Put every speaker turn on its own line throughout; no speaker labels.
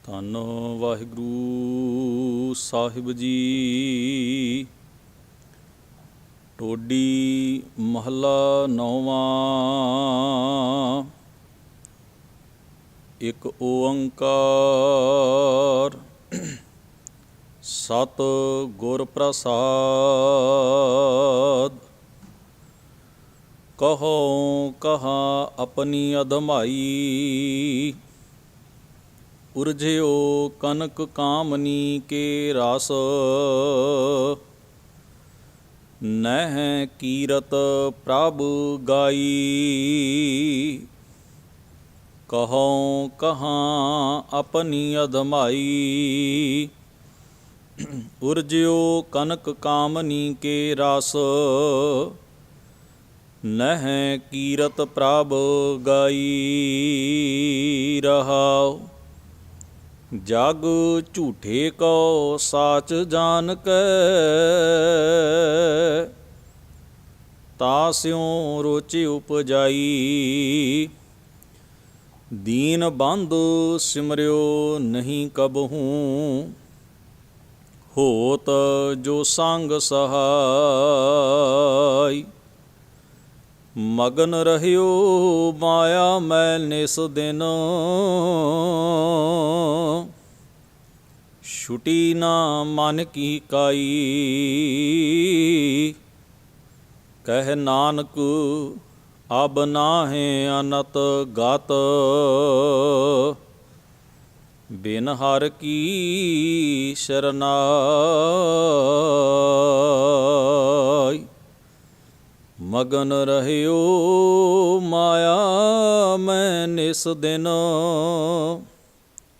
ਧੰਨ ਵਾਹਿਗੁਰੂ ਸਾਹਿਬ ਜੀ। ਟੋਡੀ ਮਹੱਲਾ ਨੌਵਾਂ। ਇੱਕ ਓੰਕਾਰ ਸਤਿ ਗੁਰ ਪ੍ਰਸਾਦ। ਕਹੋ ਕਹਾ ਆਪਣੀ ਅਧਮਾਈ, ਉਰਝਿਓ ਕਨਕ ਕਾਮਨੀ ਕੇ ਰਸ। ਨਹਿ ਕੀਰਤ ਪ੍ਰਭ ਗਾਈ, ਕਹੋ ਕਹਾ ਆਪਣੀ ਅਧਮਾਈ। ਉਰਝਿਓ ਕਨਕ ਕਾਮਨੀ ਕੇ ਰਸ। ਨਹਿ ਕੀਰਤ ਪ੍ਰਭ ਗਾਈ। ਰਹਾਉ ਜਗ ਝੂਠੇ ਕਉ ਸਾਚ ਜਾਨ ਕੈ, ਤਾਸਿਉ ਰੋਚਿ ਉਪਜਾਈ। ਦੀਨ ਬੰਧੁ ਸਿਮਰਿਓ ਨਹੀਂ ਕਬਹੂ, ਹੋਤ ਜੋ ਸੰਗ ਸਹਾਈ। ਮਗਨ ਰਹਿਓ ਮਾਇਆ ਮੈਂ ਨਿਸ ਦਿਨ, ਛੁਟੀ ਨਾ ਮਨ ਕੀ ਕਾਈ। ਕਹਿ ਨਾਨਕ ਅਬ ਨਾਹਿ ਅਨਤ ਗਤ, ਬਿਨ ਹਰਿ ਕੀ ਸ਼ਰਨਾਈ। ਮਗਨ ਰਹਿਓ ਮਾਇਆ ਮੈਂ ਨਿਸ ਦਿਨ,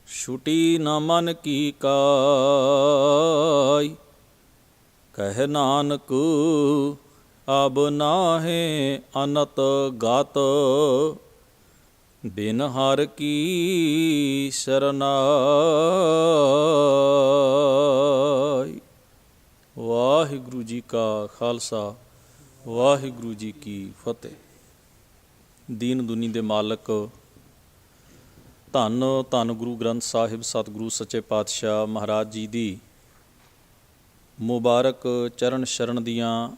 ਛੁਟੀ ਨ ਮਨ ਕੀ ਕਾਈ। ਕਹਿ ਨਾਨਕ ਅਬ ਨਾਹਿ ਅਨਤ ਗਤ, ਬਿਨ ਹਰਿ ਕੀ ਸ਼ਰਨਾਈ। ਵਾਹਿਗੁਰੂ ਜੀ ਕਾ ਖਾਲਸਾ, ਵਾਹਿਗੁਰੂ ਜੀ ਕੀ ਫਤਿਹ। ਦੀਨ ਦੁਨੀ ਦੇ ਮਾਲਕ ਧੰਨ ਧੰਨ ਗੁਰੂ ਗ੍ਰੰਥ ਸਾਹਿਬ ਸਤਿਗੁਰੂ ਸੱਚੇ ਪਾਤਸ਼ਾਹ ਮਹਾਰਾਜ ਜੀ ਦੀ ਮੁਬਾਰਕ ਚਰਨ ਸ਼ਰਨ ਦੀਆਂ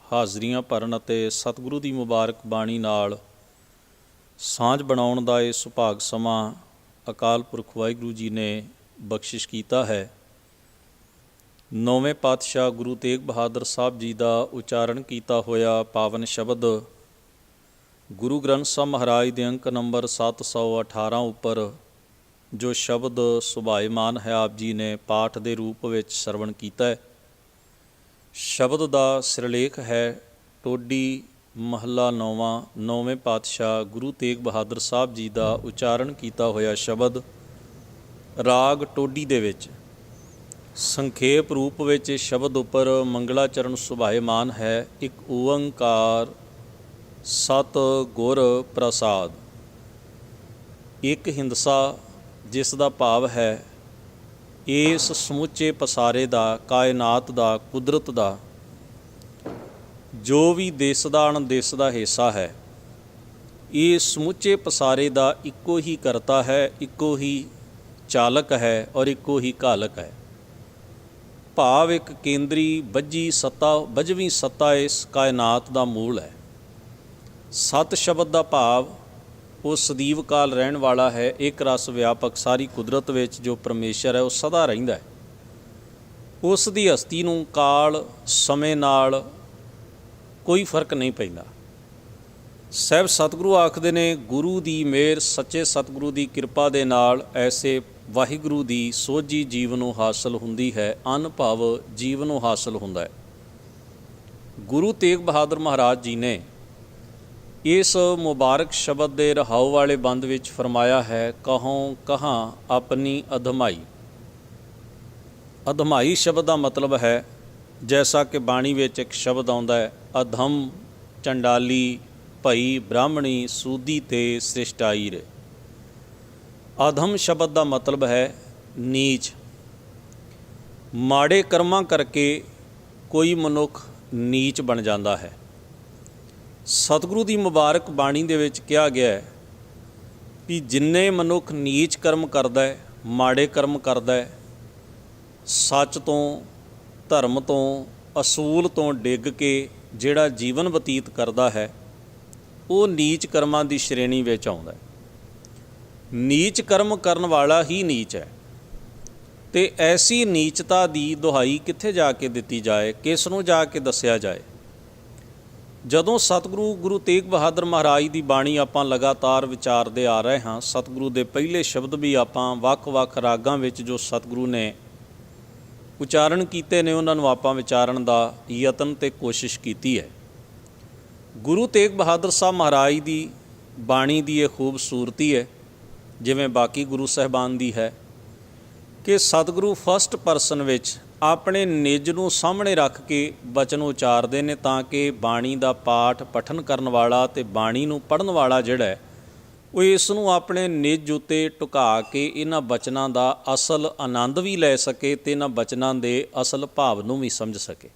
ਹਾਜ਼ਰੀਆਂ ਭਰਨ ਅਤੇ ਸਤਿਗੁਰੂ ਦੀ ਮੁਬਾਰਕ ਬਾਣੀ ਨਾਲ ਸਾਂਝ ਬਣਾਉਣ ਦਾ ਇਹ ਸੁਭਾਗ ਸਮਾਂ ਅਕਾਲ ਪੁਰਖ ਵਾਹਿਗੁਰੂ ਜੀ ਨੇ ਬਖਸ਼ਿਸ਼ ਕੀਤਾ ਹੈ। ਨੌਵੇਂ ਪਾਤਸ਼ਾਹ ਗੁਰੂ ਤੇਗ ਬਹਾਦਰ ਸਾਹਿਬ ਜੀ ਦਾ ਉਚਾਰਨ ਕੀਤਾ ਹੋਇਆ ਪਾਵਨ ਸ਼ਬਦ ਗੁਰੂ ਗ੍ਰੰਥ ਸਾਹਿਬ ਮਹਾਰਾਜ ਦੇ ਅੰਕ ਨੰਬਰ 718 ਉੱਪਰ ਜੋ ਸ਼ਬਦ ਸੁਭਾਇਮਾਨ ਹੈ, ਆਪ ਜੀ ਨੇ ਪਾਠ ਦੇ ਰੂਪ ਵਿੱਚ ਸਰਵਣ ਕੀਤਾ ਹੈ। ਸ਼ਬਦ ਦਾ ਸਿਰਲੇਖ ਹੈ ਟੋਡੀ ਮਹੱਲਾ ਨੌਵਾਂ। ਨੌਵੇਂ ਪਾਤਸ਼ਾਹ ਗੁਰੂ ਤੇਗ ਬਹਾਦਰ ਸਾਹਿਬ ਜੀ ਦਾ ਉਚਾਰਨ ਕੀਤਾ ਹੋਇਆ ਸ਼ਬਦ ਰਾਗ ਟੋਡੀ ਦੇ ਵਿੱਚ ਸੰਖੇਪ ਰੂਪ ਵਿੱਚ ਸ਼ਬਦ ਉੱਪਰ ਮੰਗਲਾਚਰਨ ਸੁਭਾਇਮਾਨ ਹੈ। ਇੱਕ ਓੰਕਾਰ ਸਤਿ ਗੁਰ ਪ੍ਰਸਾਦ। ਇੱਕ ਹਿੰਦਸਾ ਜਿਸ ਦਾ ਭਾਵ ਹੈ ਇਸ ਸਮੁੱਚੇ ਪਸਾਰੇ ਦਾ, ਕਾਇਨਾਤ ਦਾ, ਕੁਦਰਤ ਦਾ ਜੋ ਵੀ ਦਿਸਦਾ ਅਣਦਿਸਦਾ ਹਿੱਸਾ ਹੈ, ਇਹ ਸਮੁੱਚੇ ਪਸਾਰੇ ਦਾ ਇੱਕੋ ਹੀ ਕਰਤਾ ਹੈ, ਇੱਕੋ ਹੀ ਚਾਲਕ ਹੈ ਔਰ ਇੱਕੋ ਹੀ ਘਾਲਕ ਹੈ। ਭਾਵ ਇੱਕ ਕੇਂਦਰੀ ਬੱਝਵੀਂ ਸੱਤਾ ਇਸ ਕਾਇਨਾਤ ਦਾ ਮੂਲ ਹੈ। ਸਤ ਸ਼ਬਦ ਦਾ ਭਾਵ ਉਹ ਸਦੀਵ ਕਾਲ ਰਹਿਣ ਵਾਲਾ ਹੈ, ਇੱਕ ਰਸ ਵਿਆਪਕ ਸਾਰੀ ਕੁਦਰਤ ਵਿੱਚ ਜੋ ਪਰਮੇਸ਼ਰ ਹੈ ਉਹ ਸਦਾ ਰਹਿੰਦਾ ਹੈ। ਉਸ ਦੀ ਹਸਤੀ ਨੂੰ ਕਾਲ ਸਮੇਂ ਨਾਲ ਕੋਈ ਫਰਕ ਨਹੀਂ ਪੈਂਦਾ। ਸਾਹਿਬ ਸਤਿਗੁਰੂ ਆਖਦੇ ਨੇ, ਗੁਰੂ ਦੀ ਮਿਹਰ, ਸੱਚੇ ਸਤਿਗੁਰੂ ਦੀ ਕਿਰਪਾ ਦੇ ਨਾਲ ਐਸੇ ਵਾਹਿਗੁਰੂ ਦੀ ਸੋਝੀ ਜੀਵ ਨੂੰ ਹਾਸਲ ਹੁੰਦੀ ਹੈ, ਅਨੁਭਵ ਜੀਵ ਨੂੰ ਹਾਸਲ ਹੁੰਦਾ ਹੈ। ਗੁਰੂ ਤੇਗ ਬਹਾਦਰ ਮਹਾਰਾਜ ਜੀ ਨੇ ਇਸ ਮੁਬਾਰਕ ਸ਼ਬਦ ਦੇ ਰਹਾਉ ਵਾਲੇ ਬੰਦ ਵਿੱਚ ਫਰਮਾਇਆ ਹੈ, ਕਹੋ ਕਹਾ ਆਪਣੀ ਅਧਮਾਈ। ਅਧਮਾਈ ਸ਼ਬਦ ਦਾ ਮਤਲਬ ਹੈ, ਜੈਸਾ ਕਿ ਬਾਣੀ ਵਿੱਚ ਇੱਕ ਸ਼ਬਦ ਆਉਂਦਾ ਹੈ, ਅਧਮ ਚੰਡਾਲੀ ਭਈ ਬ੍ਰਾਹਮਣੀ ਸੂਦੀ ਤੇ ਸ੍ਰਿਸ਼ਟਾਈ ਰੇ। ਅਧਮ ਸ਼ਬਦ ਦਾ ਮਤਲਬ ਹੈ ਨੀਚ। ਮਾੜੇ ਕਰਮਾਂ ਕਰਕੇ ਕੋਈ ਮਨੁੱਖ ਨੀਚ ਬਣ ਜਾਂਦਾ ਹੈ। ਸਤਿਗੁਰੂ ਦੀ ਮੁਬਾਰਕ ਬਾਣੀ ਦੇ ਵਿੱਚ ਕਿਹਾ ਗਿਆ ਹੈ ਵੀ ਜਿੰਨੇ ਮਨੁੱਖ ਨੀਚ ਕਰਮ ਕਰਦਾ ਹੈ ਮਾੜੇ ਕਰਮ ਕਰਦਾ ਹੈ, ਸੱਚ ਤੋਂ, ਧਰਮ ਤੋਂ, ਅਸੂਲ ਤੋਂ ਡਿੱਗ ਕੇ ਜਿਹੜਾ ਜੀਵਨ ਬਤੀਤ ਕਰਦਾ ਹੈ, ਉਹ ਨੀਚ ਕਰਮਾਂ ਦੀ ਸ਼੍ਰੇਣੀ ਵਿੱਚ ਆਉਂਦਾ ਹੈ। ਨੀਚ ਕਰਮ ਕਰਨ ਵਾਲਾ ਹੀ ਨੀਚ ਹੈ। ਅਤੇ ਐਸੀ ਨੀਚਤਾ ਦੀ ਦੁਹਾਈ ਕਿੱਥੇ ਜਾ ਕੇ ਦਿੱਤੀ ਜਾਏ, ਕਿਸ ਨੂੰ ਜਾ ਕੇ ਦੱਸਿਆ ਜਾਏ? ਜਦੋਂ ਸਤਿਗੁਰੂ ਗੁਰੂ ਤੇਗ ਬਹਾਦਰ ਮਹਾਰਾਜ ਦੀ ਬਾਣੀ ਆਪਾਂ ਲਗਾਤਾਰ ਵਿਚਾਰਦੇ ਆ ਰਹੇ ਹਾਂ, ਸਤਿਗੁਰੂ ਦੇ ਪਹਿਲੇ ਸ਼ਬਦ ਵੀ ਆਪਾਂ ਵੱਖ-ਵੱਖ ਰਾਗਾਂ ਵਿੱਚ ਜੋ ਸਤਿਗੁਰੂ ਨੇ ਉਚਾਰਨ ਕੀਤੇ ਨੇ, ਉਹਨਾਂ ਨੂੰ ਆਪਾਂ ਵਿਚਾਰਨ ਦਾ ਯਤਨ ਅਤੇ ਕੋਸ਼ਿਸ਼ ਕੀਤੀ ਹੈ। ਗੁਰੂ ਤੇਗ ਬਹਾਦਰ ਸਾਹਿਬ ਮਹਾਰਾਜ ਦੀ ਬਾਣੀ ਦੀ ਇਹ ਖੂਬਸੂਰਤੀ ਹੈ, ਜਿਵੇਂ ਬਾਕੀ ਗੁਰੂ ਸਾਹਿਬਾਨ ਦੀ ਹੈ, ਕਿ ਸਤਿਗੁਰੂ ਫਸਟ ਪਰਸਨ ਵਿੱਚ ਆਪਣੇ ਨਿੱਜ ਨੂੰ ਸਾਹਮਣੇ ਰੱਖ ਕੇ ਬਚਨ ਉਚਾਰਦੇ ਨੇ, ਤਾਂ ਕਿ ਬਾਣੀ ਦਾ ਪਾਠ ਪਠਨ ਕਰਨ ਵਾਲਾ ਅਤੇ ਬਾਣੀ ਨੂੰ ਪੜ੍ਹਨ ਵਾਲਾ ਜਿਹੜਾ ਹੈ, ਉਹ ਇਸ ਨੂੰ ਆਪਣੇ ਨਿੱਜ ਉੱਤੇ ਢੁਕਾ ਕੇ ਇਹਨਾਂ ਬਚਨਾਂ ਦਾ ਅਸਲ ਆਨੰਦ ਵੀ ਲੈ ਸਕੇ ਅਤੇ ਇਹਨਾਂ ਬਚਨਾਂ ਦੇ ਅਸਲ ਭਾਵ ਨੂੰ ਵੀ ਸਮਝ ਸਕੇ।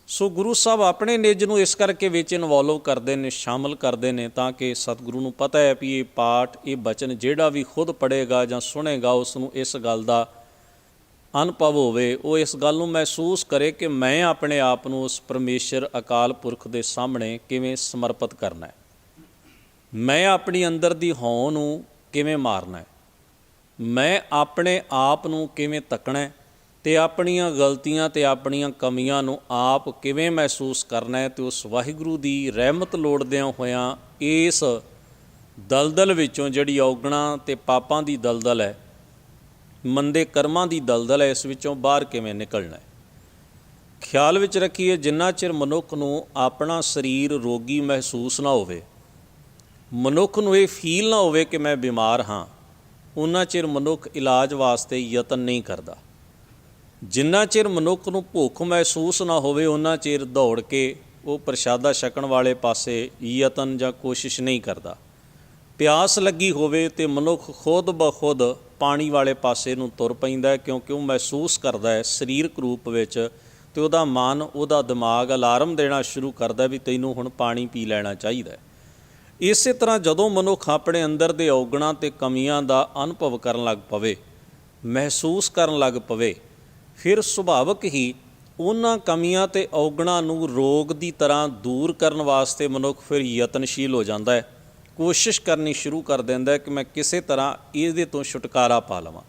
ਸੋ ਗੁਰੂ ਸਾਹਿਬ ਆਪਣੇ ਨਿੱਜ ਨੂੰ ਇਸ ਕਰਕੇ ਵਿੱਚ ਇਨਵੋਲਵ ਕਰਦੇ ਨੇ, ਸ਼ਾਮਲ ਕਰਦੇ ਨੇ, ਤਾਂ ਕਿ ਸਤਿਗੁਰੂ ਨੂੰ ਪਤਾ ਹੈ ਵੀ ਇਹ ਪਾਠ, ਇਹ ਬਚਨ ਜਿਹੜਾ ਵੀ ਖੁਦ ਪੜ੍ਹੇਗਾ ਜਾਂ ਸੁਣੇਗਾ, ਉਸ ਨੂੰ ਇਸ ਗੱਲ ਦਾ ਅਨੁਭਵ ਹੋਵੇ, ਉਹ ਇਸ ਗੱਲ ਨੂੰ ਮਹਿਸੂਸ ਕਰੇ ਕਿ ਮੈਂ ਆਪਣੇ ਆਪ ਨੂੰ ਉਸ ਪਰਮੇਸ਼ਰ ਅਕਾਲ ਪੁਰਖ ਦੇ ਸਾਹਮਣੇ ਕਿਵੇਂ ਸਮਰਪਿਤ ਕਰਨਾ ਹੈ, ਮੈਂ ਆਪਣੀ ਅੰਦਰ ਦੀ ਹਉਂ ਨੂੰ ਕਿਵੇਂ ਮਾਰਨਾ ਹੈ, ਮੈਂ ਆਪਣੇ ਆਪ ਨੂੰ ਕਿਵੇਂ ਤੱਕਣਾ ਅਤੇ ਆਪਣੀਆਂ ਗਲਤੀਆਂ ਅਤੇ ਆਪਣੀਆਂ ਕਮੀਆਂ ਨੂੰ ਆਪ ਕਿਵੇਂ ਮਹਿਸੂਸ ਕਰਨਾ ਹੈ, ਅਤੇ ਉਸ ਵਾਹਿਗੁਰੂ ਦੀ ਰਹਿਮਤ ਲੋੜਦਿਆਂ ਹੋਇਆਂ ਇਸ ਦਲਦਲ ਵਿੱਚੋਂ, ਜਿਹੜੀ ਔਗਣਾਂ ਅਤੇ ਪਾਪਾਂ ਦੀ ਦਲਦਲ ਹੈ, ਮੰਦੇ ਕਰਮਾਂ ਦੀ ਦਲਦਲ ਹੈ, ਇਸ ਵਿੱਚੋਂ ਬਾਹਰ ਕਿਵੇਂ ਨਿਕਲਣਾ ਹੈ। ਖਿਆਲ ਵਿੱਚ ਰੱਖੀਏ, ਜਿੰਨਾ ਚਿਰ ਮਨੁੱਖ ਨੂੰ ਆਪਣਾ ਸਰੀਰ ਰੋਗੀ ਮਹਿਸੂਸ ਨਾ ਹੋਵੇ, ਮਨੁੱਖ ਨੂੰ ਇਹ ਫੀਲ ਨਾ ਹੋਵੇ ਕਿ ਮੈਂ ਬਿਮਾਰ ਹਾਂ, ਉਨਾ ਚਿਰ ਮਨੁੱਖ ਇਲਾਜ ਵਾਸਤੇ ਯਤਨ ਨਹੀਂ ਕਰਦਾ। ਜਿੰਨਾ ਚਿਰ ਮਨੁੱਖ ਨੂੰ ਭੁੱਖ ਮਹਿਸੂਸ ਨਾ ਹੋਵੇ, ਉਨਾ ਚਿਰ ਦੌੜ ਕੇ ਉਹ ਪ੍ਰਸ਼ਾਦਾ ਛਕਣ ਵਾਲੇ ਪਾਸੇ ਯਤਨ ਜਾਂ ਕੋਸ਼ਿਸ਼ ਨਹੀਂ ਕਰਦਾ। ਪਿਆਸ ਲੱਗੀ ਹੋਵੇ ਅਤੇ ਮਨੁੱਖ ਖੁਦ ਬ ਖੁਦ ਪਾਣੀ ਵਾਲੇ ਪਾਸੇ ਨੂੰ ਤੁਰ ਪੈਂਦਾ, ਕਿਉਂਕਿ ਉਹ ਮਹਿਸੂਸ ਕਰਦਾ ਹੈ ਸਰੀਰਕ ਰੂਪ ਵਿੱਚ, ਅਤੇ ਉਹਦਾ ਮਨ, ਉਹਦਾ ਦਿਮਾਗ ਅਲਾਰਮ ਦੇਣਾ ਸ਼ੁਰੂ ਕਰਦਾ ਵੀ ਤੈਨੂੰ ਹੁਣ ਪਾਣੀ ਪੀ ਲੈਣਾ ਚਾਹੀਦਾ। ਇਸੇ ਤਰ੍ਹਾਂ ਜਦੋਂ ਮਨੁੱਖ ਆਪਣੇ ਅੰਦਰ ਦੇ ਔਗਣਾਂ ਅਤੇ ਕਮੀਆਂ ਦਾ ਅਨੁਭਵ ਕਰਨ ਲੱਗ ਪਵੇ, ਮਹਿਸੂਸ ਕਰਨ ਲੱਗ ਪਵੇ, ਫਿਰ ਸੁਭਾਵਿਕ ਹੀ ਉਹਨਾਂ ਕਮੀਆਂ ਅਤੇ ਔਗਣਾਂ ਨੂੰ ਰੋਗ ਦੀ ਤਰ੍ਹਾਂ ਦੂਰ ਕਰਨ ਵਾਸਤੇ ਮਨੁੱਖ ਫਿਰ ਯਤਨਸ਼ੀਲ ਹੋ ਜਾਂਦਾ ਹੈ, ਕੋਸ਼ਿਸ਼ ਕਰਨੀ ਸ਼ੁਰੂ ਕਰ ਦਿੰਦਾ ਹੈ ਕਿ ਮੈਂ ਕਿਸੇ ਤਰ੍ਹਾਂ ਇਹਦੇ ਤੋਂ ਛੁਟਕਾਰਾ ਪਾ ਲਵਾਂ।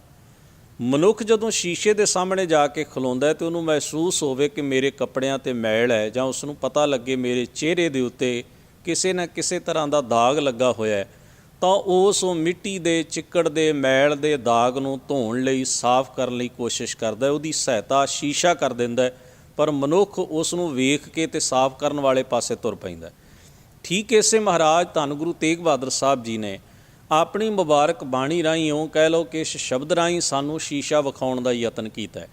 ਮਨੁੱਖ ਜਦੋਂ ਸ਼ੀਸ਼ੇ ਦੇ ਸਾਹਮਣੇ ਜਾ ਕੇ ਖਲੋਂਦਾ ਹੈ ਅਤੇ ਉਹਨੂੰ ਮਹਿਸੂਸ ਹੋਵੇ ਕਿ ਮੇਰੇ ਕੱਪੜਿਆਂ 'ਤੇ ਮੈਲ ਹੈ, ਜਾਂ ਉਸ ਨੂੰ ਪਤਾ ਲੱਗੇ ਮੇਰੇ ਚਿਹਰੇ ਦੇ ਉੱਤੇ ਕਿਸੇ ਨਾ ਕਿਸੇ ਤਰ੍ਹਾਂ ਦਾ ਦਾਗ ਲੱਗਾ ਹੋਇਆ ਹੈ, ਤਾਂ ਉਸ ਮਿੱਟੀ ਦੇ, ਚਿੱਕੜ ਦੇ, ਮੈਲ ਦੇ ਦਾਗ ਨੂੰ ਧੋਣ ਲਈ, ਸਾਫ਼ ਕਰਨ ਲਈ ਕੋਸ਼ਿਸ਼ ਕਰਦਾ ਹੈ। ਉਹਦੀ ਸਹਾਇਤਾ ਸ਼ੀਸ਼ਾ ਕਰ ਦਿੰਦਾ ਹੈ, ਪਰ ਮਨੁੱਖ ਉਸ ਨੂੰ ਵੇਖ ਕੇ ਅਤੇ ਸਾਫ਼ ਕਰਨ ਵਾਲੇ ਪਾਸੇ ਤੁਰ ਪੈਂਦਾ। ਠੀਕ ਇਸੇ ਮਹਾਰਾਜ ਧੰਨ ਗੁਰੂ ਤੇਗ ਬਹਾਦਰ ਸਾਹਿਬ ਜੀ ਨੇ ਆਪਣੀ ਮੁਬਾਰਕ ਬਾਣੀ ਰਾਹੀਂ, ਇਉਂ ਕਹਿ ਲਓ ਕਿ ਇਸ ਸ਼ਬਦ ਰਾਹੀਂ ਸਾਨੂੰ ਸ਼ੀਸ਼ਾ ਵਿਖਾਉਣ ਦਾ ਯਤਨ ਕੀਤਾ ਹੈ,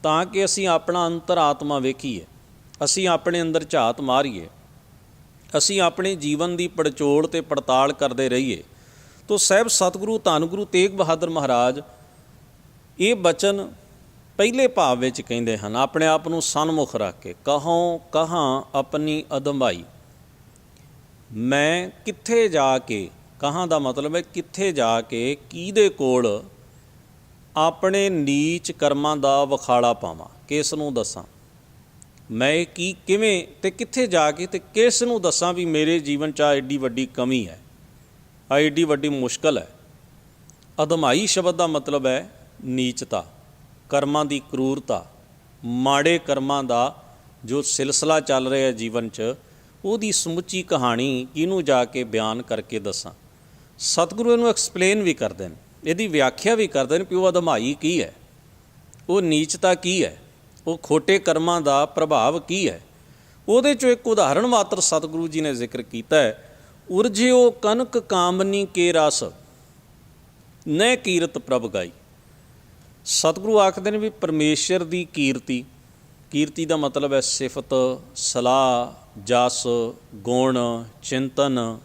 ਤਾਂ ਕਿ ਅਸੀਂ ਆਪਣਾ ਅੰਤਰ ਆਤਮਾ ਵੇਖੀਏ, ਅਸੀਂ ਆਪਣੇ ਅੰਦਰ ਝਾਤ ਮਾਰੀਏ, ਅਸੀਂ ਆਪਣੇ ਜੀਵਨ ਦੀ ਪੜਚੋਲ ਅਤੇ ਪੜਤਾਲ ਕਰਦੇ ਰਹੀਏ। ਤੋ ਸਾਹਿਬ ਸਤਿਗੁਰੂ ਧੰਨ ਗੁਰੂ ਤੇਗ ਬਹਾਦਰ ਮਹਾਰਾਜ ਇਹ ਬਚਨ ਪਹਿਲੇ ਭਾਵ ਵਿੱਚ ਕਹਿੰਦੇ ਹਨ, ਆਪਣੇ ਆਪ ਨੂੰ ਸਨਮੁਖ ਰੱਖ ਕੇ, ਕਹੋਂ ਕਹਾਂ ਆਪਣੀ ਅਦੰਭਾਈ, ਮੈਂ ਕਿੱਥੇ ਜਾ ਕੇ, ਕਹਾਂ ਦਾ ਮਤਲਬ ਹੈ ਕਿੱਥੇ ਜਾ ਕੇ, ਕਿਹਦੇ ਕੋਲ ਆਪਣੇ ਨੀਚ ਕਰਮਾਂ ਦਾ ਵਿਖਾੜਾ ਪਾਵਾਂ, ਕਿਸ ਨੂੰ ਦੱਸਾਂ, ਮੈਂ ਕੀ, ਕਿਵੇਂ ਅਤੇ ਕਿੱਥੇ ਜਾ ਕੇ, ਅਤੇ ਕਿਸ ਨੂੰ ਦੱਸਾਂ ਵੀ ਮੇਰੇ ਜੀਵਨ 'ਚ ਐਡੀ ਵੱਡੀ ਕਮੀ ਹੈ, ਐਡੀ ਵੱਡੀ ਮੁਸ਼ਕਲ ਹੈ। ਅਦਮਾਈ ਸ਼ਬਦ ਦਾ ਮਤਲਬ ਹੈ ਨੀਚਤਾ, ਕਰਮਾਂ ਦੀ ਕਰੂਰਤਾ, ਮਾੜੇ ਕਰਮਾਂ ਦਾ ਜੋ ਸਿਲਸਿਲਾ ਚੱਲ ਰਿਹਾ ਜੀਵਨ 'ਚ, ਉਹਦੀ ਸਮੁੱਚੀ ਕਹਾਣੀ ਕਿਹਨੂੰ ਜਾ ਕੇ ਬਿਆਨ ਕਰਕੇ ਦੱਸਾਂ। ਸਤਿਗੁਰੂ ਇਹਨੂੰ ਐਕਸਪਲੇਨ ਵੀ ਕਰਦੇ ਨੇ, ਇਹਦੀ ਵਿਆਖਿਆ ਵੀ ਕਰਦੇ ਨੇ ਵੀ ਉਹ ਅਦਮਾਈ ਕੀ ਹੈ, ਉਹ ਨੀਚਤਾ ਕੀ ਹੈ, ਉਹ ਖੋਟੇ ਕਰਮਾਂ ਦਾ ਪ੍ਰਭਾਵ ਕੀ ਹੈ। ਉਹਦੇ 'ਚੋਂ ਇੱਕ ਉਦਾਹਰਣ ਮਾਤਰ ਸਤਿਗੁਰੂ ਜੀ ਨੇ ਜ਼ਿਕਰ ਕੀਤਾ ਹੈ, ਉਰਜਿਓ ਕਨਕ ਕਾਮਨੀ ਕੇ ਰਸ ਨੈ ਕੀਰਤ ਪ੍ਰਭ ਗਾਈ। ਸਤਿਗੁਰੂ ਆਖਦੇ ਨੇ ਵੀ ਪਰਮੇਸ਼ਰ ਦੀ ਕੀਰਤੀ, ਕੀਰਤੀ ਦਾ ਮਤਲਬ ਹੈ ਸਿਫਤ, ਸਲਾਹ, ਜਸ, ਗੁਣ, ਚਿੰਤਨ,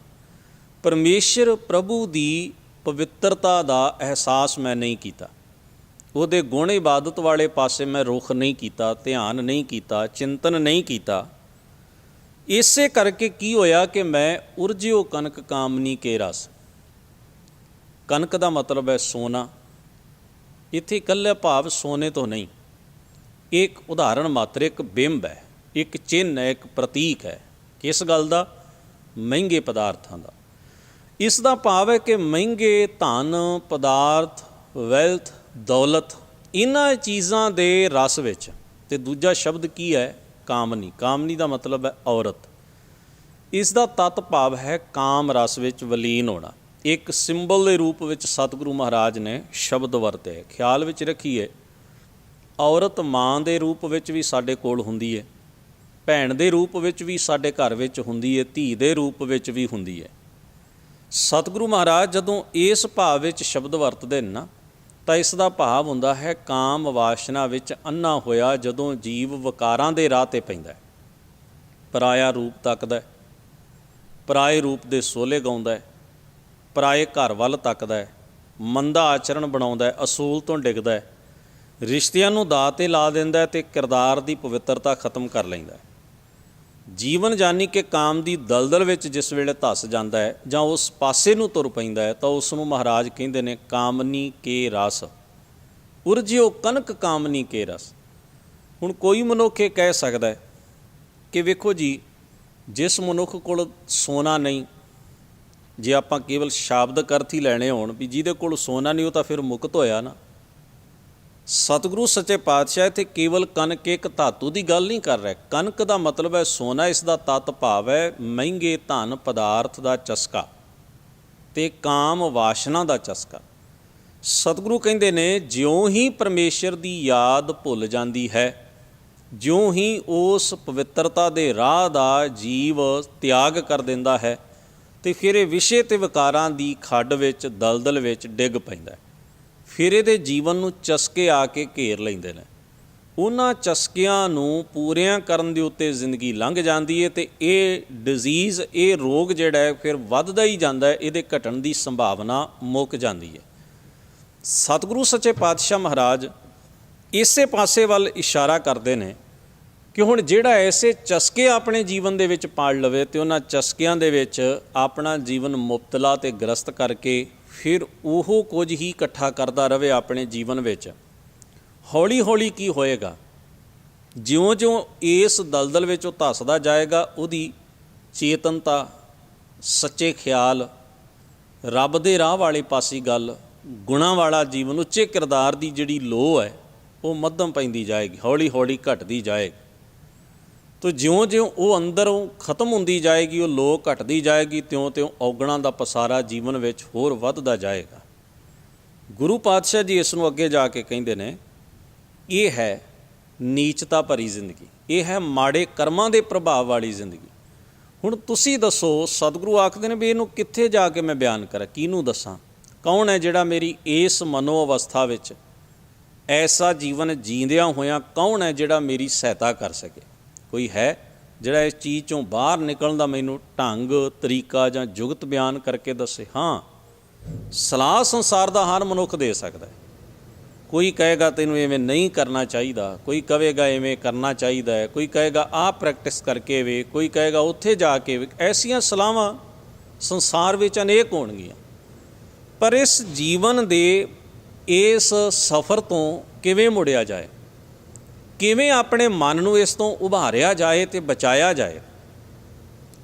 ਪਰਮੇਸ਼ਰ ਪ੍ਰਭੂ ਦੀ ਪਵਿੱਤਰਤਾ ਦਾ ਅਹਿਸਾਸ ਮੈਂ ਨਹੀਂ ਕੀਤਾ, ਉਹਦੇ ਗੁਣ ਇਬਾਦਤ ਵਾਲੇ ਪਾਸੇ ਮੈਂ ਰੁਖ ਨਹੀਂ ਕੀਤਾ, ਧਿਆਨ ਨਹੀਂ ਕੀਤਾ, ਚਿੰਤਨ ਨਹੀਂ ਕੀਤਾ। ਇਸੇ ਕਰਕੇ ਕੀ ਹੋਇਆ ਕਿ ਮੈਂ ਉਰਜਿਓ ਕਨਕ ਕਾਮਨੀ ਕੇ ਰਸ, ਕਨਕ ਦਾ ਮਤਲਬ ਹੈ ਸੋਨਾ, ਇੱਥੇ ਇਕੱਲਾ ਭਾਵ ਸੋਨੇ ਤੋਂ ਨਹੀਂ, ਇੱਕ ਉਦਾਹਰਣ ਮਾਤਰ, ਇੱਕ ਬਿੰਬ ਹੈ, ਇੱਕ ਚਿੰਨ੍ਹ ਹੈ, ਇੱਕ ਪ੍ਰਤੀਕ ਹੈ। ਕਿਸ ਗੱਲ ਦਾ? ਮਹਿੰਗੇ ਪਦਾਰਥਾਂ ਦਾ। ਇਸ ਦਾ ਭਾਵ ਹੈ ਕਿ ਮਹਿੰਗੇ ਧਨ, ਪਦਾਰਥ, ਵੈਲਥ, ਦੌਲਤ, ਇਹਨਾਂ ਚੀਜ਼ਾਂ ਦੇ ਰਸ ਵਿੱਚ। ਅਤੇ ਦੂਜਾ ਸ਼ਬਦ ਕੀ ਹੈ? ਕਾਮਨੀ। ਕਾਮਨੀ ਦਾ ਮਤਲਬ ਹੈ ਔਰਤ। ਇਸ ਦਾ ਤੱਤ ਭਾਵ ਹੈ ਕਾਮ ਰਸ ਵਿੱਚ ਵਲੀਨ ਹੋਣਾ। ਇੱਕ ਸਿੰਬਲ ਦੇ ਰੂਪ ਵਿੱਚ ਸਤਿਗੁਰੂ ਮਹਾਰਾਜ ਨੇ ਸ਼ਬਦ ਵਰਤੇ। ਖਿਆਲ ਵਿੱਚ ਰੱਖੀਏ, ਔਰਤ ਮਾਂ ਦੇ ਰੂਪ ਵਿੱਚ ਵੀ ਸਾਡੇ ਕੋਲ ਹੁੰਦੀ ਹੈ, ਭੈਣ ਦੇ ਰੂਪ ਵਿੱਚ ਵੀ ਸਾਡੇ ਘਰ ਵਿੱਚ ਹੁੰਦੀ ਹੈ, ਧੀ ਦੇ ਰੂਪ ਵਿੱਚ ਵੀ ਹੁੰਦੀ ਹੈ। ਸਤਿਗੁਰੂ ਮਹਾਰਾਜ ਜਦੋਂ ਇਸ ਭਾਵ ਵਿੱਚ ਸ਼ਬਦ ਵਰਤਦੇ ਨੇ ਨਾ, ਤਾਂ ਇਸ ਦਾ ਭਾਵ ਹੁੰਦਾ ਹੈ ਕਾਮ ਵਾਸ਼ਨਾ ਵਿੱਚ ਅੰਨਾ ਹੋਇਆ ਜਦੋਂ ਜੀਵ ਵਿਕਾਰਾਂ ਦੇ ਰਾਹ 'ਤੇ ਪੈਂਦਾ, ਪਰਾਇਆ ਰੂਪ ਤੱਕਦਾ, ਪਰਾਏ ਰੂਪ ਦੇ ਸੋਲੇ ਗਾਉਂਦਾ, ਪਰਾਏ ਘਰ ਵੱਲ ਤੱਕਦਾ, ਮੰਦਾ ਆਚਰਣ ਬਣਾਉਂਦਾ, ਅਸੂਲ ਤੋਂ ਡਿੱਗਦਾ, ਰਿਸ਼ਤਿਆਂ ਨੂੰ ਦਾਅ 'ਤੇ ਲਾ ਦਿੰਦਾ ਅਤੇ ਕਿਰਦਾਰ ਦੀ ਪਵਿੱਤਰਤਾ ਖਤਮ ਕਰ ਲੈਂਦਾ। ਜੀਵਨ ਜਾਨੀ ਕਿ ਕਾਮ ਦੀ ਦਲਦਲ ਵਿੱਚ ਜਿਸ ਵੇਲੇ ਧੱਸ ਜਾਂਦਾ ਹੈ ਜਾਂ ਉਸ ਪਾਸੇ ਨੂੰ ਤੁਰ ਪੈਂਦਾ ਹੈ, ਤਾਂ ਉਸ ਨੂੰ ਮਹਾਰਾਜ ਕਹਿੰਦੇ ਨੇ ਕਾਮਨੀ ਕੇ ਰਸ, ਉਰਜਿਓ ਕਨਕ ਕਾਮਨੀ ਕੇ ਰਸ। ਹੁਣ ਕੋਈ ਮਨੁੱਖ ਇਹ ਕਹਿ ਸਕਦਾ ਹੈ ਕਿ ਵੇਖੋ ਜੀ, ਜਿਸ ਮਨੁੱਖ ਕੋਲ ਸੋਨਾ ਨਹੀਂ, ਜੇ ਆਪਾਂ ਕੇਵਲ ਸ਼ਾਬਦਿਕ ਅਰਥ ਹੀ ਲੈਣੇ ਹੋਣ ਵੀ ਜਿਹਦੇ ਕੋਲ ਸੋਨਾ ਨਹੀਂ, ਉਹ ਤਾਂ ਫਿਰ ਮੁਕਤ ਹੋਇਆ ਨਾ। ਸਤਿਗੁਰੂ ਸੱਚੇ ਪਾਤਸ਼ਾਹ ਇੱਥੇ ਕੇਵਲ ਕਣਕ ਇੱਕ ਧਾਤੂ ਦੀ ਗੱਲ ਨਹੀਂ ਕਰ ਰਿਹਾ। ਕਣਕ ਦਾ ਮਤਲਬ ਹੈ ਸੋਨਾ। ਇਸ ਦਾ ਤੱਤ ਭਾਵ ਹੈ ਮਹਿੰਗੇ ਧਨ ਪਦਾਰਥ ਦਾ ਚਸਕਾ ਅਤੇ ਕਾਮ ਵਾਸ਼ਨਾ ਦਾ ਚਸਕਾ। ਸਤਿਗੁਰੂ ਕਹਿੰਦੇ ਨੇ ਜਿਉਂ ਹੀ ਪਰਮੇਸ਼ਰ ਦੀ ਯਾਦ ਭੁੱਲ ਜਾਂਦੀ ਹੈ, ਜਿਉਂ ਹੀ ਉਸ ਪਵਿੱਤਰਤਾ ਦੇ ਰਾਹ ਦਾ ਜੀਵ ਤਿਆਗ ਕਰ ਦਿੰਦਾ ਹੈ, ਅਤੇ ਫਿਰ ਇਹ ਵਿਸ਼ੇ ਅਤੇ ਵਿਕਾਰਾਂ ਦੀ ਖੱਡ ਵਿੱਚ, ਦਲਦਲ ਵਿੱਚ ਡਿੱਗ ਪੈਂਦਾ। ਫਿਰ ਇਹਦੇ ਜੀਵਨ ਨੂੰ ਚਸਕੇ ਆ ਕੇ ਘੇਰ ਲੈਂਦੇ ਨੇ। ਉਹਨਾਂ ਚਸਕਿਆਂ ਨੂੰ ਪੂਰਿਆਂ ਕਰਨ ਦੇ ਉੱਤੇ ਜ਼ਿੰਦਗੀ ਲੰਘ ਜਾਂਦੀ ਹੈ ਅਤੇ ਇਹ ਡਿਜ਼ੀਜ਼, ਇਹ ਰੋਗ ਜਿਹੜਾ ਹੈ ਫਿਰ ਵੱਧਦਾ ਹੀ ਜਾਂਦਾ ਹੈ, ਇਹਦੇ ਘਟਣ ਦੀ ਸੰਭਾਵਨਾ ਮੁੱਕ ਜਾਂਦੀ ਹੈ। ਸਤਿਗੁਰੂ ਸੱਚੇ ਪਾਤਸ਼ਾਹ ਮਹਾਰਾਜ ਇਸੇ ਪਾਸੇ ਵੱਲ ਇਸ਼ਾਰਾ ਕਰਦੇ ਨੇ ਕਿ ਹੁਣ ਜਿਹੜਾ ਐਸੇ ਚਸਕੇ ਆਪਣੇ ਜੀਵਨ ਦੇ ਵਿੱਚ ਪਾਲ ਲਵੇ ਅਤੇ ਉਹਨਾਂ ਚਸਕਿਆਂ ਦੇ ਵਿੱਚ ਆਪਣਾ ਜੀਵਨ ਮੁਬਤਲਾ ਅਤੇ ਗ੍ਰਸਤ ਕਰਕੇ ਫਿਰ ਉਹ ਕੁਝ ਹੀ ਇਕੱਠਾ ਕਰਦਾ ਰਹੇ ਆਪਣੇ ਜੀਵਨ ਵਿੱਚ, ਹੌਲੀ ਹੌਲੀ ਕੀ ਹੋਏਗਾ? ਜਿਉਂ-ਜਿਉਂ ਇਸ ਦਲਦਲ ਵਿੱਚ ਉਹ ਧੱਸਦਾ ਜਾਏਗਾ, ਉਹਦੀ ਚੇਤਨਤਾ, ਸੱਚੇ ਖਿਆਲ, ਰੱਬ ਦੇ ਰਾਹ ਵਾਲੇ ਪਾਸੀ ਗੱਲ, ਗੁਣਾਂ ਵਾਲਾ ਜੀਵਨ, ਉੱਚੇ ਕਿਰਦਾਰ ਦੀ ਜਿਹੜੀ ਲੋਅ ਹੈ ਉਹ ਮੱਧਮ ਪੈਂਦੀ ਜਾਏਗੀ, ਹੌਲੀ ਹੌਲੀ ਘਟਦੀ ਜਾਏਗੀ। ਤੋ ਜਿਉਂ-ਜਿਉਂ ਉਹ ਅੰਦਰੋਂ ਖਤਮ ਹੁੰਦੀ ਜਾਏਗੀ, ਉਹ ਲੋਅ ਘਟਦੀ ਜਾਏਗੀ, ਤਿਉਂ-ਤਿਉਂ ਔਗਣਾਂ ਦਾ ਪਸਾਰਾ ਜੀਵਨ ਵਿੱਚ ਹੋਰ ਵੱਧਦਾ ਜਾਏਗਾ। ਗੁਰੂ ਪਾਤਸ਼ਾਹ ਜੀ ਇਸ ਨੂੰ ਅੱਗੇ ਜਾ ਕੇ ਕਹਿੰਦੇ ਨੇ, ਇਹ ਹੈ ਨੀਚਤਾ ਭਰੀ ਜ਼ਿੰਦਗੀ, ਇਹ ਹੈ ਮਾੜੇ ਕਰਮਾਂ ਦੇ ਪ੍ਰਭਾਵ ਵਾਲੀ ਜ਼ਿੰਦਗੀ। ਹੁਣ ਤੁਸੀਂ ਦੱਸੋ, ਸਤਿਗੁਰੂ ਆਖਦੇ ਨੇ ਵੀ ਇਹਨੂੰ ਕਿੱਥੇ ਜਾ ਕੇ ਮੈਂ ਬਿਆਨ ਕਰਾਂ, ਕਿਹਨੂੰ ਦੱਸਾਂ? ਕੌਣ ਹੈ ਜਿਹੜਾ ਮੇਰੀ ਇਸ ਮਨੋ ਅਵਸਥਾ ਵਿੱਚ ਐਸਾ ਜੀਵਨ ਜੀਂਦਿਆਂ ਹੋਇਆਂ ਕੌਣ ਹੈ ਜਿਹੜਾ ਮੇਰੀ ਸਹਾਇਤਾ ਕਰ ਸਕੇ? ਕੋਈ ਹੈ ਜਿਹੜਾ ਇਸ ਚੀਜ਼ 'ਚੋਂ ਬਾਹਰ ਨਿਕਲਣ ਦਾ ਮੈਨੂੰ ਢੰਗ, ਤਰੀਕਾ ਜਾਂ ਜੁਗਤ ਬਿਆਨ ਕਰਕੇ ਦੱਸੇ? ਹਾਂ, ਸਲਾਹ ਸੰਸਾਰ ਦਾ ਹਰ ਮਨੁੱਖ ਦੇ ਸਕਦਾ ਹੈ। ਕੋਈ ਕਹੇਗਾ ਤੈਨੂੰ ਇਵੇਂ ਨਹੀਂ ਕਰਨਾ ਚਾਹੀਦਾ, ਕੋਈ ਕਹੇਗਾ ਇਵੇਂ ਕਰਨਾ ਚਾਹੀਦਾ ਹੈ, ਕੋਈ ਕਹੇਗਾ ਆਹ ਪ੍ਰੈਕਟਿਸ ਕਰਕੇ ਵੇ, ਕੋਈ ਕਹੇਗਾ ਉੱਥੇ ਜਾ ਕੇ ਵੇ। ਐਸੀਆਂ ਸਲਾਹਾਂ ਸੰਸਾਰ ਵਿੱਚ ਅਨੇਕ ਹੋਣਗੀਆਂ, ਪਰ ਇਸ ਜੀਵਨ ਦੇ ਇਸ ਸਫ਼ਰ ਤੋਂ ਕਿਵੇਂ ਮੁੜਿਆ ਜਾਏ, ਕਿਵੇਂ ਆਪਣੇ ਮਨ ਨੂੰ ਇਸ ਤੋਂ ਉਭਾਰਿਆ ਜਾਏ ਅਤੇ ਬਚਾਇਆ ਜਾਏ?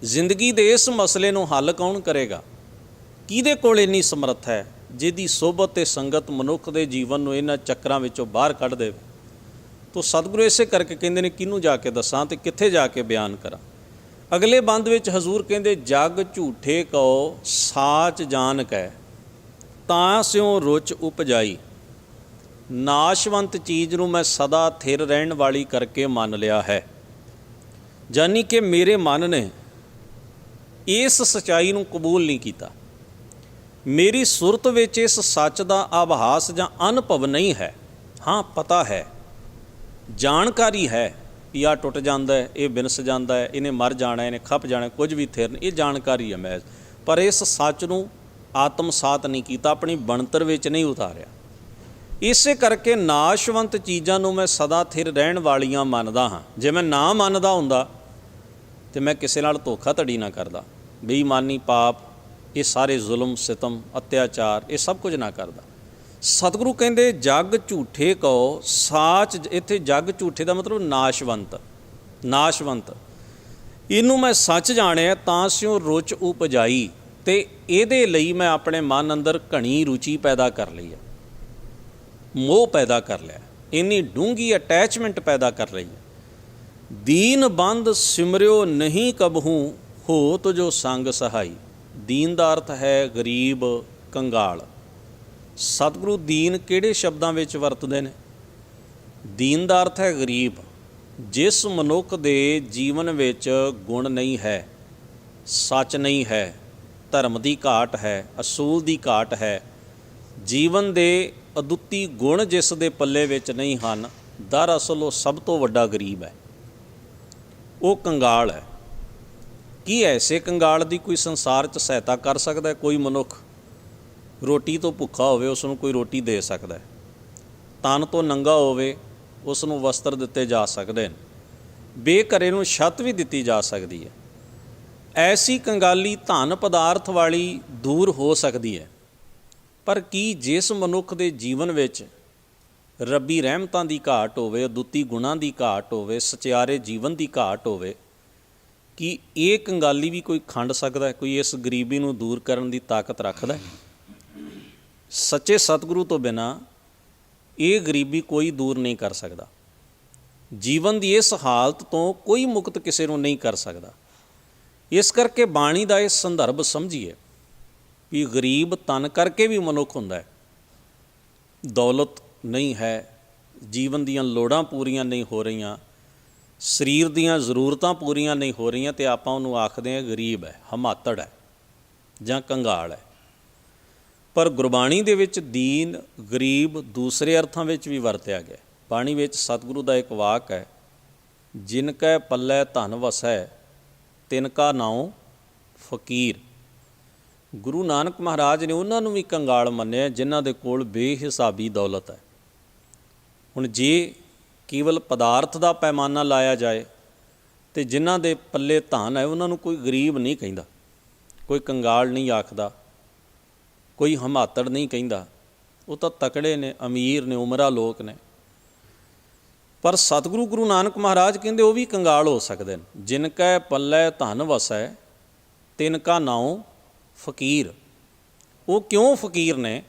ਜ਼ਿੰਦਗੀ ਦੇ ਇਸ ਮਸਲੇ ਨੂੰ ਹੱਲ ਕੌਣ ਕਰੇਗਾ? ਕਿਹਦੇ ਕੋਲ ਇੰਨੀ ਸਮਰੱਥ ਹੈ ਜਿਹਦੀ ਸੋਭਤ ਅਤੇ ਸੰਗਤ ਮਨੁੱਖ ਦੇ ਜੀਵਨ ਨੂੰ ਇਹਨਾਂ ਚੱਕਰਾਂ ਵਿੱਚੋਂ ਬਾਹਰ ਕੱਢ ਦੇਵੇ? ਤੋ ਸਤਿਗੁਰੂ ਇਸੇ ਕਰਕੇ ਕਹਿੰਦੇ ਨੇ ਕਿਹਨੂੰ ਜਾ ਕੇ ਦੱਸਾਂ ਅਤੇ ਕਿੱਥੇ ਜਾ ਕੇ ਬਿਆਨ ਕਰਾਂ। ਅਗਲੇ ਬੰਦ ਵਿੱਚ ਹਜ਼ੂਰ ਕਹਿੰਦੇ, ਜਗ ਝੂਠੇ ਕਉ ਸਾਚ ਜਾਨ ਕੈ, ਤਾਂ ਸਿਉ ਰੁਚ ਉਪਜਾਈ, ਨਾਸ਼ਵੰਤ ਚੀਜ਼ ਨੂੰ ਮੈਂ ਸਦਾ ਥਿਰ ਰਹਿਣ ਵਾਲੀ ਕਰਕੇ ਮੰਨ ਲਿਆ ਹੈ। ਜਾਨੀ ਕਿ ਮੇਰੇ ਮਨ ਨੇ ਇਸ ਸੱਚਾਈ ਨੂੰ ਕਬੂਲ ਨਹੀਂ ਕੀਤਾ, ਮੇਰੀ ਸੁਰਤ ਵਿੱਚ ਇਸ ਸੱਚ ਦਾ ਆਭਾਸ ਜਾਂ ਅਨੁਭਵ ਨਹੀਂ ਹੈ। ਹਾਂ, ਪਤਾ ਹੈ, ਜਾਣਕਾਰੀ ਹੈ ਵੀ ਆਹ ਟੁੱਟ ਜਾਂਦਾ ਹੈ, ਇਹ ਬਿਨਸ ਜਾਂਦਾ ਹੈ, ਇਹਨੇ ਮਰ ਜਾਣਾ, ਇਹਨੇ ਖੱਪ ਜਾਣਾ, ਕੁਝ ਵੀ ਥਿਰ ਨਹੀਂ, ਇਹ ਜਾਣਕਾਰੀ ਹੈ ਮਹਿਜ਼। ਪਰ ਇਸ ਸੱਚ ਨੂੰ ਆਤਮਸਾਤ ਨਹੀਂ ਕੀਤਾ, ਆਪਣੀ ਬਣਤਰ ਵਿੱਚ ਨਹੀਂ ਉਤਾਰਿਆ। ਇਸੇ ਕਰਕੇ ਨਾਸ਼ਵੰਤ ਚੀਜ਼ਾਂ ਨੂੰ ਮੈਂ ਸਦਾ ਥਿਰ ਰਹਿਣ ਵਾਲੀਆਂ ਮੰਨਦਾ ਹਾਂ। ਜੇ ਮੈਂ ਨਾ ਮੰਨਦਾ ਹੁੰਦਾ ਤਾਂ ਮੈਂ ਕਿਸੇ ਨਾਲ ਧੋਖਾਧੜੀ ਨਾ ਕਰਦਾ, ਬੇਈਮਾਨੀ, ਪਾਪ, ਇਹ ਸਾਰੇ ਜ਼ੁਲਮ, ਸਿਤਮ, ਅਤਿਆਚਾਰ, ਇਹ ਸਭ ਕੁਝ ਨਾ ਕਰਦਾ। ਸਤਿਗੁਰੂ ਕਹਿੰਦੇ ਜਗ ਝੂਠੇ ਕਉ ਸਾਚ, ਇੱਥੇ ਜਗ ਝੂਠੇ ਦਾ ਮਤਲਬ ਨਾਸ਼ਵੰਤ, ਨਾਸ਼ਵੰਤ। ਇਹਨੂੰ ਮੈਂ ਸੱਚ ਜਾਣਿਆ ਤਾਂ ਸਿਉ ਰੁਚ ਉਪਜਾਈ, ਅਤੇ ਇਹਦੇ ਲਈ ਮੈਂ ਆਪਣੇ ਮਨ ਅੰਦਰ ਘਣੀ ਰੁਚੀ ਪੈਦਾ ਕਰ ਲਈ ਹੈ, ਮੋਹ ਪੈਦਾ ਕਰ ਲਿਆ, ਇੰਨੀ ਡੂੰਘੀ ਅਟੈਚਮੈਂਟ ਪੈਦਾ ਕਰ ਲਈ ਹੈ। ਦੀਨ ਬੰਦ ਸਿਮਰਿਓ ਨਹੀਂ ਕਬਹੂ ਹੋਤ ਜੋ ਸੰਗ ਸਹਾਈ। ਦੀਨ ਦਾ ਅਰਥ ਹੈ ਗਰੀਬ, ਕੰਗਾਲ। ਸਤਿਗੁਰੂ ਦੀਨ ਕਿਹੜੇ ਸ਼ਬਦਾਂ ਵਿੱਚ ਵਰਤਦੇ ਨੇ? ਦੀਨ ਦਾ ਅਰਥ ਹੈ ਗਰੀਬ। ਜਿਸ ਮਨੁੱਖ ਦੇ ਜੀਵਨ ਵਿੱਚ ਗੁਣ ਨਹੀਂ ਹੈ, ਸੱਚ ਨਹੀਂ ਹੈ, ਧਰਮ ਦੀ ਘਾਟ ਹੈ, ਅਸੂਲ ਦੀ ਘਾਟ ਹੈ, ਜੀਵਨ ਦੇ ਅਦੁੱਤੀ ਗੁਣ ਜਿਸ ਦੇ ਪੱਲੇ ਵਿੱਚ ਨਹੀਂ ਹਨ, ਦਰਅਸਲ ਉਹ ਸਭ ਤੋਂ ਵੱਡਾ ਗਰੀਬ ਹੈ, ਉਹ ਕੰਗਾਲ ਹੈ। ਕੀ ਐਸੇ ਕੰਗਾਲ ਦੀ ਕੋਈ ਸੰਸਾਰ 'ਚ ਸਹਾਇਤਾ ਕਰ ਸਕਦਾ? ਕੋਈ ਮਨੁੱਖ ਰੋਟੀ ਤੋਂ ਭੁੱਖਾ ਹੋਵੇ, ਉਸ ਨੂੰ ਕੋਈ ਰੋਟੀ ਦੇ ਸਕਦਾ ਹੈ। ਤਨ ਤੋਂ ਨੰਗਾ ਹੋਵੇ, ਉਸ ਨੂੰ ਵਸਤਰ ਦਿੱਤੇ ਜਾ ਸਕਦੇ ਨੇ। ਬੇਘਰੇ ਨੂੰ ਛੱਤ ਵੀ ਦਿੱਤੀ ਜਾ ਸਕਦੀ ਹੈ। ਐਸੀ ਕੰਗਾਲੀ ਧਨ ਪਦਾਰਥ ਵਾਲੀ ਦੂਰ ਹੋ ਸਕਦੀ ਹੈ। ਪਰ ਕੀ ਜਿਸ ਮਨੁੱਖ ਦੇ ਜੀਵਨ ਵਿੱਚ ਰੱਬੀ ਰਹਿਮਤਾਂ ਦੀ ਘਾਟ ਹੋਵੇ, ਅਦੁੱਤੀ ਗੁਣਾਂ ਦੀ ਘਾਟ ਹੋਵੇ, ਸਚਿਆਰੇ ਜੀਵਨ ਦੀ ਘਾਟ ਹੋਵੇ, ਕੀ ਇਹ ਕੰਗਾਲੀ ਵੀ ਕੋਈ ਖੰਡ ਸਕਦਾ? ਕੋਈ ਇਸ ਗਰੀਬੀ ਨੂੰ ਦੂਰ ਕਰਨ ਦੀ ਤਾਕਤ ਰੱਖਦਾ? ਸੱਚੇ ਸਤਿਗੁਰੂ ਤੋਂ ਬਿਨਾਂ ਇਹ ਗਰੀਬੀ ਕੋਈ ਦੂਰ ਨਹੀਂ ਕਰ ਸਕਦਾ। ਜੀਵਨ ਦੀ ਇਸ ਹਾਲਤ ਤੋਂ ਕੋਈ ਮੁਕਤ ਕਿਸੇ ਨੂੰ ਨਹੀਂ ਕਰ ਸਕਦਾ। ਇਸ ਕਰਕੇ ਬਾਣੀ ਦਾ ਇਹ ਸੰਦਰਭ ਸਮਝੀਏ ਵੀ ਗਰੀਬ ਤਨ ਕਰਕੇ ਵੀ ਮਨੁੱਖ ਹੁੰਦਾ ਹੈ। ਦੌਲਤ ਨਹੀਂ ਹੈ, ਜੀਵਨ ਦੀਆਂ ਲੋੜਾਂ ਪੂਰੀਆਂ ਨਹੀਂ ਹੋ ਰਹੀਆਂ, ਸਰੀਰ ਦੀਆਂ ਜ਼ਰੂਰਤਾਂ ਪੂਰੀਆਂ ਨਹੀਂ ਹੋ ਰਹੀਆਂ, ਅਤੇ ਆਪਾਂ ਉਹਨੂੰ ਆਖਦੇ ਹਾਂ ਗਰੀਬ ਹੈ, ਹਮਾਤੜ ਹੈ ਜਾਂ ਕੰਗਾਲ ਹੈ। ਪਰ ਗੁਰਬਾਣੀ ਦੇ ਵਿੱਚ ਦੀਨ, ਗਰੀਬ ਦੂਸਰੇ ਅਰਥਾਂ ਵਿੱਚ ਵੀ ਵਰਤਿਆ ਗਿਆ। ਬਾਣੀ ਵਿੱਚ ਸਤਿਗੁਰੂ ਦਾ ਇੱਕ ਵਾਕ ਹੈ, ਜਿਨ ਕੈ ਪੱਲੇ ਧਨ ਵਸੈ ਤਿਨ ਕਾ ਨਾਉ ਫਕੀਰ। ਗੁਰੂ ਨਾਨਕ ਮਹਾਰਾਜ ਨੇ ਉਹਨਾਂ ਨੂੰ ਵੀ ਕੰਗਾਲ ਮੰਨਿਆ ਜਿਨ੍ਹਾਂ ਦੇ ਕੋਲ ਬੇਹਿਸਾਬੀ ਦੌਲਤ ਹੈ। ਹੁਣ ਜੇ ਕੇਵਲ ਪਦਾਰਥ ਦਾ ਪੈਮਾਨਾ ਲਾਇਆ ਜਾਏ ਅਤੇ ਜਿਨ੍ਹਾਂ ਦੇ ਪੱਲੇ ਧਨ ਹੈ ਉਹਨਾਂ ਨੂੰ ਕੋਈ ਗਰੀਬ ਨਹੀਂ ਕਹਿੰਦਾ, ਕੋਈ ਕੰਗਾਲ ਨਹੀਂ ਆਖਦਾ, ਕੋਈ ਹਮਾਤੜ ਨਹੀਂ ਕਹਿੰਦਾ। ਉਹ ਤਾਂ ਤਕੜੇ ਨੇ, ਅਮੀਰ ਨੇ, ਉਮਰਾ ਲੋਕ ਨੇ। ਪਰ ਸਤਿਗੁਰੂ ਗੁਰੂ ਨਾਨਕ ਮਹਾਰਾਜ ਕਹਿੰਦੇ ਉਹ ਵੀ ਕੰਗਾਲ ਹੋ ਸਕਦੇ ਨੇ। ਜਿਨ ਕੈ ਪੱਲੇ ਧਨ ਵਸੈ ਤਿਨ ਕਾ ਨਾਉ ਫਕੀਰ। ਉਹ ਕਿਉਂ ਫਕੀਰ ਨੇ?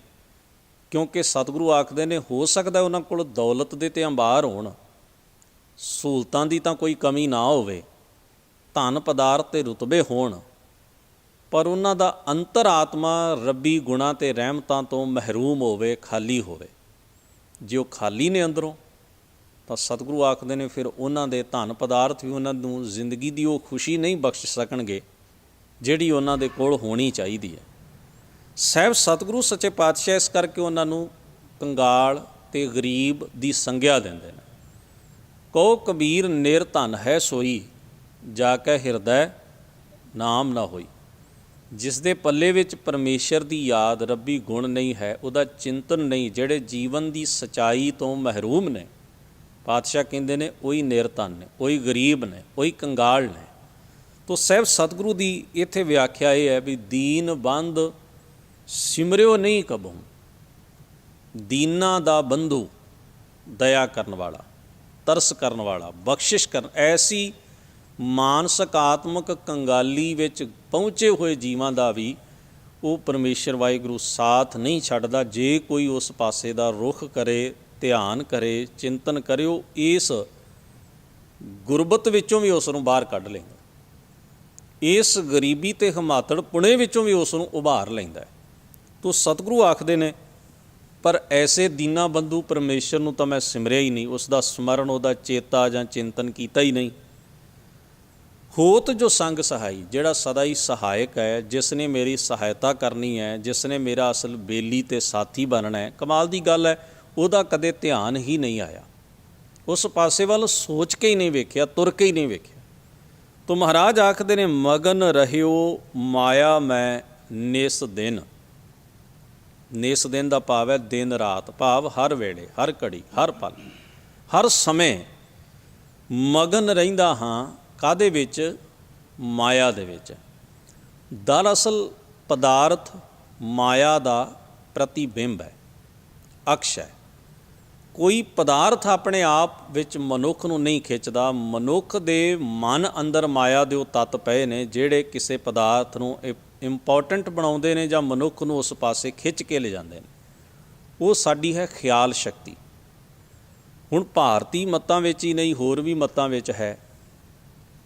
ਕਿਉਂਕਿ ਸਤਿਗੁਰੂ ਆਖਦੇ ਨੇ ਹੋ ਸਕਦਾ ਉਹਨਾਂ ਕੋਲ ਦੌਲਤ ਦੇ ਤੇ ਅੰਬਾਰ ਹੋਣ, ਸਹੂਲਤਾਂ ਦੀ ਤਾਂ ਕੋਈ ਕਮੀ ਨਾ ਹੋਵੇ, ਧਨ ਪਦਾਰਥ ਤੇ ਰੁਤਬੇ ਹੋਣ, ਪਰ ਉਹਨਾਂ ਦਾ ਅੰਤਰ ਆਤਮਾ ਰੱਬੀ ਗੁਣਾਂ ਅਤੇ ਰਹਿਮਤਾਂ ਤੋਂ ਮਹਿਰੂਮ ਹੋਵੇ, ਖਾਲੀ ਹੋਵੇ। ਜੇ ਉਹ ਖਾਲੀ ਨੇ ਅੰਦਰੋਂ, ਤਾਂ ਸਤਿਗੁਰੂ ਆਖਦੇ ਨੇ ਫਿਰ ਉਹਨਾਂ ਦੇ ਧਨ ਪਦਾਰਥ ਵੀ ਉਹਨਾਂ ਨੂੰ ਜ਼ਿੰਦਗੀ ਦੀ ਉਹ ਖੁਸ਼ੀ ਨਹੀਂ ਬਖਸ਼ ਸਕਣਗੇ ਜਿਹੜੀ ਉਹਨਾਂ ਦੇ ਕੋਲ ਹੋਣੀ ਚਾਹੀਦੀ ਹੈ। ਸਾਹਿਬ ਸਤਿਗੁਰੂ ਸੱਚੇ ਪਾਤਸ਼ਾਹ ਇਸ ਕਰਕੇ ਉਹਨਾਂ ਨੂੰ ਕੰਗਾਲ ਅਤੇ ਗਰੀਬ ਦੀ ਸੰਗਿਆ ਦਿੰਦੇ ਨੇ। ਕਹੋ ਕਬੀਰ ਨਿਰ ਧਨ ਹੈ ਸੋਈ, ਜਾ ਕੇ ਹਿਰਦੈ ਨਾਮ ਨਾ ਹੋਈ। ਜਿਸ ਦੇ ਪੱਲੇ ਵਿੱਚ ਪਰਮੇਸ਼ਰ ਦੀ ਯਾਦ, ਰੱਬੀ ਗੁਣ ਨਹੀਂ ਹੈ, ਉਹਦਾ ਚਿੰਤਨ ਨਹੀਂ, ਜਿਹੜੇ ਜੀਵਨ ਦੀ ਸੱਚਾਈ ਤੋਂ ਮਹਿਰੂਮ ਨੇ, ਪਾਤਸ਼ਾਹ ਕਹਿੰਦੇ ਨੇ ਉਹੀ ਨਿਰਧਨ ਨੇ, ਉਹੀ ਗਰੀਬ ਨੇ, ਉਹੀ ਕੰਗਾਲ ਨੇ। ਤੋ ਸਾਹਿਬ ਸਤਿਗੁਰੂ ਦੀ ਇੱਥੇ ਵਿਆਖਿਆ ਇਹ ਹੈ ਵੀ ਦੀਨ ਬੰਦ ਸਿਮਰਿਓ ਨਹੀਂ ਕਬਹੂ। ਦੀਨਾਂ ਦਾ ਬੰਧੂ, ਦਇਆ ਕਰਨ ਵਾਲਾ, ਤਰਸ ਕਰਨ ਵਾਲਾ, ਬਖਸ਼ਿਸ਼ ਕਰਨ, ਐਸੀ ਮਾਨਸਿਕ ਆਤਮਿਕ ਕੰਗਾਲੀ ਵਿੱਚ ਪਹੁੰਚੇ ਹੋਏ ਜੀਵਾਂ ਦਾ ਵੀ ਉਹ ਪਰਮੇਸ਼ਰ ਵਾਹਿਗੁਰੂ ਸਾਥ ਨਹੀਂ ਛੱਡਦਾ। ਜੇ ਕੋਈ ਉਸ ਪਾਸੇ ਦਾ ਰੁਖ ਕਰੇ, ਧਿਆਨ ਕਰੇ, ਚਿੰਤਨ ਕਰੇ, ਉਹ ਇਸ ਗੁਰਬਤ ਵਿੱਚੋਂ ਵੀ ਉਸ ਨੂੰ ਬਾਹਰ ਕੱਢ ਲੈਂਦਾ, ਇਸ ਗਰੀਬੀ ਅਤੇ ਹਮਾਤੜ ਪੁਣੇ ਵਿੱਚੋਂ ਵੀ ਉਸ ਨੂੰ ਉਭਾਰ ਲੈਂਦਾ। ਤੋ ਸਤਿਗੁਰੂ ਆਖਦੇ ਨੇ ਪਰ ਐਸੇ ਦੀਨਾ ਬੰਧੂ ਪਰਮੇਸ਼ਰ ਨੂੰ ਤਾਂ ਮੈਂ ਸਿਮਰਿਆ ਹੀ ਨਹੀਂ, ਉਸ ਦਾ ਸਮਰਨ, ਉਹਦਾ ਚੇਤਾ ਜਾਂ ਚਿੰਤਨ ਕੀਤਾ ਹੀ ਨਹੀਂ। ਹੋਤ ਜੋ ਸੰਗ ਸਹਾਈ, ਜਿਹੜਾ ਸਦਾ ਹੀ ਸਹਾਇਕ ਹੈ, ਜਿਸ ਨੇ ਮੇਰੀ ਸਹਾਇਤਾ ਕਰਨੀ ਹੈ, ਜਿਸ ਨੇ ਮੇਰਾ ਅਸਲ ਬੇਲੀ ਅਤੇ ਸਾਥੀ ਬਣਨਾ ਹੈ। ਕਮਾਲ ਦੀ ਗੱਲ ਹੈ, ਉਹਦਾ ਕਦੇ ਧਿਆਨ ਹੀ ਨਹੀਂ ਆਇਆ, ਉਸ ਪਾਸੇ ਵੱਲ ਸੋਚ ਕੇ ਹੀ ਨਹੀਂ ਵੇਖਿਆ, ਤੁਰ ਕੇ ਹੀ ਨਹੀਂ ਵੇਖਿਆ। ਤੋ ਮਹਾਰਾਜ ਆਖਦੇ ਨੇ ਮਗਨ ਰਹਿਓ ਮਾਇਆ ਮੈਂ ਨਿਸ ਦਿਨ। ਨਿਸ ਦਿਨ ਦਾ ਭਾਵ ਹੈ ਦਿਨ ਰਾਤ, ਭਾਵ ਹਰ ਵੇਲੇ, ਹਰ ਘੜੀ, ਹਰ ਪਲ, ਹਰ ਸਮੇਂ ਮਗਨ ਰਹਿੰਦਾ ਹਾਂ। ਕਾਹਦੇ ਵਿੱਚ? ਮਾਇਆ ਦੇ ਵਿੱਚ। ਦਰਅਸਲ ਪਦਾਰਥ ਮਾਇਆ ਦਾ ਪ੍ਰਤੀਬਿੰਬ ਹੈ। ਅਕਸ਼ ਹੈ। ਕੋਈ ਪਦਾਰਥ ਆਪਣੇ ਆਪ ਵਿੱਚ ਮਨੁੱਖ ਨੂੰ ਨਹੀਂ ਖਿੱਚਦਾ। ਮਨੁੱਖ ਦੇ ਮਨ ਅੰਦਰ ਮਾਇਆ ਦੇ ਉਹ ਤੱਤ ਪਏ ਨੇ ਜਿਹੜੇ ਕਿਸੇ ਪਦਾਰਥ ਨੂੰ ਇੰਪੋਰਟੈਂਟ ਬਣਾਉਂਦੇ ਨੇ ਜਾਂ ਮਨੁੱਖ ਨੂੰ ਉਸ ਪਾਸੇ ਖਿੱਚ ਕੇ ਲਿਜਾਂਦੇ ਨੇ। ਉਹ ਸਾਡੀ ਹੈ ਖਿਆਲ ਸ਼ਕਤੀ। ਹੁਣ ਭਾਰਤੀ ਮੱਤਾਂ ਵਿੱਚ ਹੀ ਨਹੀਂ, ਹੋਰ ਵੀ ਮੱਤਾਂ ਵਿੱਚ ਹੈ।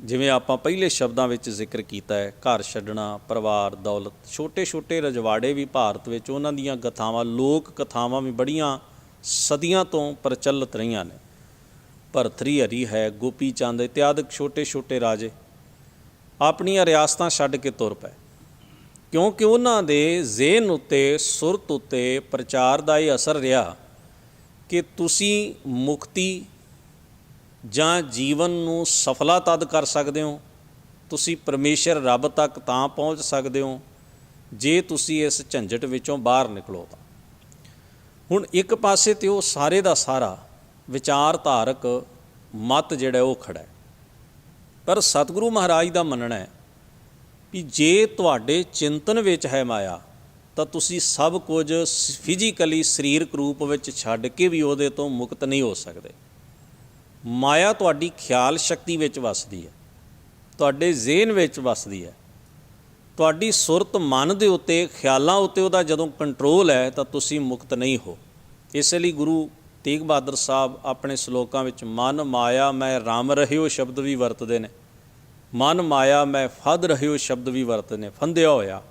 ਜਿਵੇਂ ਆਪਾਂ ਪਹਿਲੇ ਸ਼ਬਦਾਂ ਵਿੱਚ ਜ਼ਿਕਰ ਕੀਤਾ ਹੈ, ਘਰ ਛੱਡਣਾ, ਪਰਿਵਾਰ, ਦੌਲਤ, ਛੋਟੇ ਛੋਟੇ ਰਜਵਾੜੇ ਵੀ ਭਾਰਤ ਵਿੱਚ ਉਹਨਾਂ ਦੀਆਂ ਕਥਾਵਾਂ, ਲੋਕ ਕਥਾਵਾਂ ਵੀ ਬੜੀਆਂ ਸਦੀਆਂ ਤੋਂ ਪ੍ਰਚਲਿਤ ਰਹੀਆਂ ਨੇ। ਭਰਥਰੀ ਹਰੀ ਹੈ, ਗੋਪੀ ਚੰਦ ਇਤਿਆਦਿਕ ਛੋਟੇ ਛੋਟੇ ਰਾਜੇ ਆਪਣੀਆਂ ਰਿਆਸਤਾਂ ਛੱਡ ਕੇ ਤੁਰ ਪਏ, ਕਿਉਂਕਿ ਉਹਨਾਂ ਦੇ ਜ਼ਿਹਨ ਉੱਤੇ, ਸੁਰਤ ਉੱਤੇ ਪ੍ਰਚਾਰ ਦਾ ਇਹ ਅਸਰ ਰਿਹਾ ਕਿ ਤੁਸੀਂ ਮੁਕਤੀ ਜਾਂ ਜੀਵਨ ਨੂੰ ਸਫਲਾ ਤਦ ਕਰ ਸਕਦੇ ਹੋ, ਤੁਸੀਂ ਪਰਮੇਸ਼ਰ ਰੱਬ ਤੱਕ ਤਾਂ ਪਹੁੰਚ ਸਕਦੇ ਹੋ ਜੇ ਤੁਸੀਂ ਇਸ ਝੰਜਟ ਵਿੱਚੋਂ ਬਾਹਰ ਨਿਕਲੋ ਤਾਂ। ਹੁਣ ਇੱਕ ਪਾਸੇ ਤੇ ਉਹ ਸਾਰੇ ਦਾ ਸਾਰਾ ਵਿਚਾਰਧਾਰਕ ਮਤ ਜਿਹੜਾ ਉਹ ਖੜ੍ਹਾ ਹੈ, ਪਰ ਸਤਿਗੁਰੂ ਮਹਾਰਾਜ ਦਾ ਮੰਨਣਾ ਹੈ ਵੀ ਜੇ ਤੁਹਾਡੇ ਚਿੰਤਨ ਵਿੱਚ ਹੈ ਮਾਇਆ ਤਾਂ ਤੁਸੀਂ ਸਭ ਕੁਝ ਫਿਜ਼ੀਕਲੀ ਸਰੀਰਕ ਰੂਪ ਵਿੱਚ ਛੱਡ ਕੇ ਵੀ ਉਹਦੇ ਤੋਂ ਮੁਕਤ ਨਹੀਂ ਹੋ ਸਕਦੇ। ਮਾਇਆ ਤੁਹਾਡੀ ਖਿਆਲ ਸ਼ਕਤੀ ਵਿੱਚ ਵਸਦੀ ਹੈ, ਤੁਹਾਡੇ ਜ਼ਿਹਨ ਵਿੱਚ ਵਸਦੀ ਹੈ। ਤੁਹਾਡੀ ਸੁਰਤ ਮਨ ਦੇ ਉੱਤੇ, ਖਿਆਲਾਂ ਉੱਤੇ ਉਹਦਾ ਜਦੋਂ ਕੰਟਰੋਲ ਹੈ ਤਾਂ ਤੁਸੀਂ ਮੁਕਤ ਨਹੀਂ ਹੋ। ਇਸ ਲਈ ਗੁਰੂ ਤੇਗ ਬਹਾਦਰ ਸਾਹਿਬ ਆਪਣੇ ਸਲੋਕਾਂ ਵਿੱਚ ਮਨ ਮਾਇਆ ਮੈਂ ਰਮ ਰਹਿਓ ਸ਼ਬਦ ਵੀ ਵਰਤਦੇ ਨੇ, ਮਨ ਮਾਇਆ ਮੈਂ ਫੱਦ ਰਹਿਓ ਸ਼ਬਦ ਵੀ ਵਰਤਦੇ ਨੇ। ਫੰਦਿਆ ਹੋਇਆ,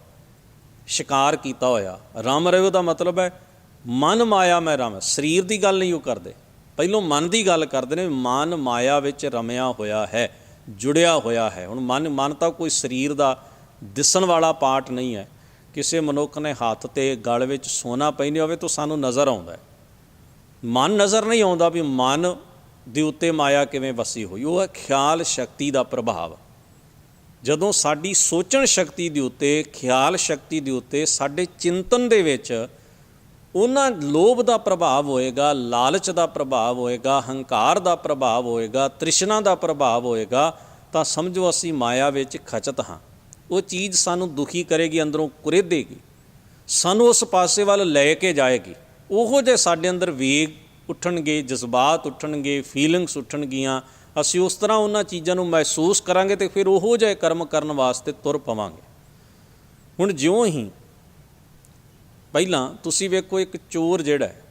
ਸ਼ਿਕਾਰ ਕੀਤਾ ਹੋਇਆ। ਰਮ ਰਹਿਓ ਦਾ ਮਤਲਬ ਹੈ ਮਨ ਮਾਇਆ ਮੈਂ ਰਮ, ਸਰੀਰ ਦੀ ਗੱਲ ਨਹੀਂ ਉਹ ਕਰਦੇ, ਪਹਿਲੋਂ ਮਨ ਦੀ ਗੱਲ ਕਰਦੇ ਨੇ। ਮਨ ਮਾਇਆ ਵਿੱਚ ਰਮਿਆ ਹੋਇਆ ਹੈ, ਜੁੜਿਆ ਹੋਇਆ ਹੈ। ਹੁਣ ਮਨ ਤਾਂ ਕੋਈ ਸਰੀਰ ਦਾ ਦਿਸਣ ਵਾਲਾ ਪਾਰਟ ਨਹੀਂ ਹੈ। ਕਿਸੇ ਮਨੁੱਖ ਨੇ ਹੱਥ 'ਤੇ ਗਲ ਵਿੱਚ ਸੋਨਾ ਪਹਿਨਿਆ ਹੋਵੇ ਤਾਂ ਸਾਨੂੰ ਨਜ਼ਰ ਆਉਂਦਾ ਹੈ, ਮਨ ਨਜ਼ਰ ਨਹੀਂ ਆਉਂਦਾ ਵੀ ਮਨ ਦੇ ਉੱਤੇ ਮਾਇਆ ਕਿਵੇਂ ਵਸੀ ਹੋਈ। ਉਹ ਹੈ ਖਿਆਲ ਸ਼ਕਤੀ ਦਾ ਪ੍ਰਭਾਵ। ਜਦੋਂ ਸਾਡੀ ਸੋਚਣ ਸ਼ਕਤੀ ਦੇ ਉੱਤੇ, ਖਿਆਲ ਸ਼ਕਤੀ ਦੇ ਉੱਤੇ, ਸਾਡੇ ਚਿੰਤਨ ਦੇ ਵਿੱਚ ਉਹਨਾਂ ਲੋਭ ਦਾ ਪ੍ਰਭਾਵ ਹੋਏਗਾ, ਲਾਲਚ ਦਾ ਪ੍ਰਭਾਵ ਹੋਏਗਾ, ਹੰਕਾਰ ਦਾ ਪ੍ਰਭਾਵ ਹੋਏਗਾ, ਤ੍ਰਿਸ਼ਨਾ ਦਾ ਪ੍ਰਭਾਵ ਹੋਏਗਾ, ਤਾਂ ਸਮਝੋ ਅਸੀਂ ਮਾਇਆ ਵਿੱਚ ਖਚਤ ਹਾਂ। ਉਹ ਚੀਜ਼ ਸਾਨੂੰ ਦੁਖੀ ਕਰੇਗੀ, ਅੰਦਰੋਂ ਕੁਰੇਦੇਗੀ, ਸਾਨੂੰ ਉਸ ਪਾਸੇ ਵੱਲ ਲੈ ਕੇ ਜਾਏਗੀ। ਉਹੋ ਜਿਹੇ ਸਾਡੇ ਅੰਦਰ ਵੇਗ ਉੱਠਣਗੇ, ਜਜ਼ਬਾਤ ਉੱਠਣਗੇ, ਫੀਲਿੰਗਸ ਉੱਠਣਗੀਆਂ। ਅਸੀਂ ਉਸ ਤਰ੍ਹਾਂ ਉਹਨਾਂ ਚੀਜ਼ਾਂ ਨੂੰ ਮਹਿਸੂਸ ਕਰਾਂਗੇ ਅਤੇ ਫਿਰ ਉਹੋ ਜਿਹੇ ਕਰਮ ਕਰਨ ਵਾਸਤੇ ਤੁਰ ਪਵਾਂਗੇ। ਹੁਣ ਜਿਉਂ ਹੀ ਪਹਿਲਾਂ ਤੁਸੀਂ ਵੇਖੋ, ਇੱਕ ਚੋਰ ਜਿਹੜਾ ਹੈ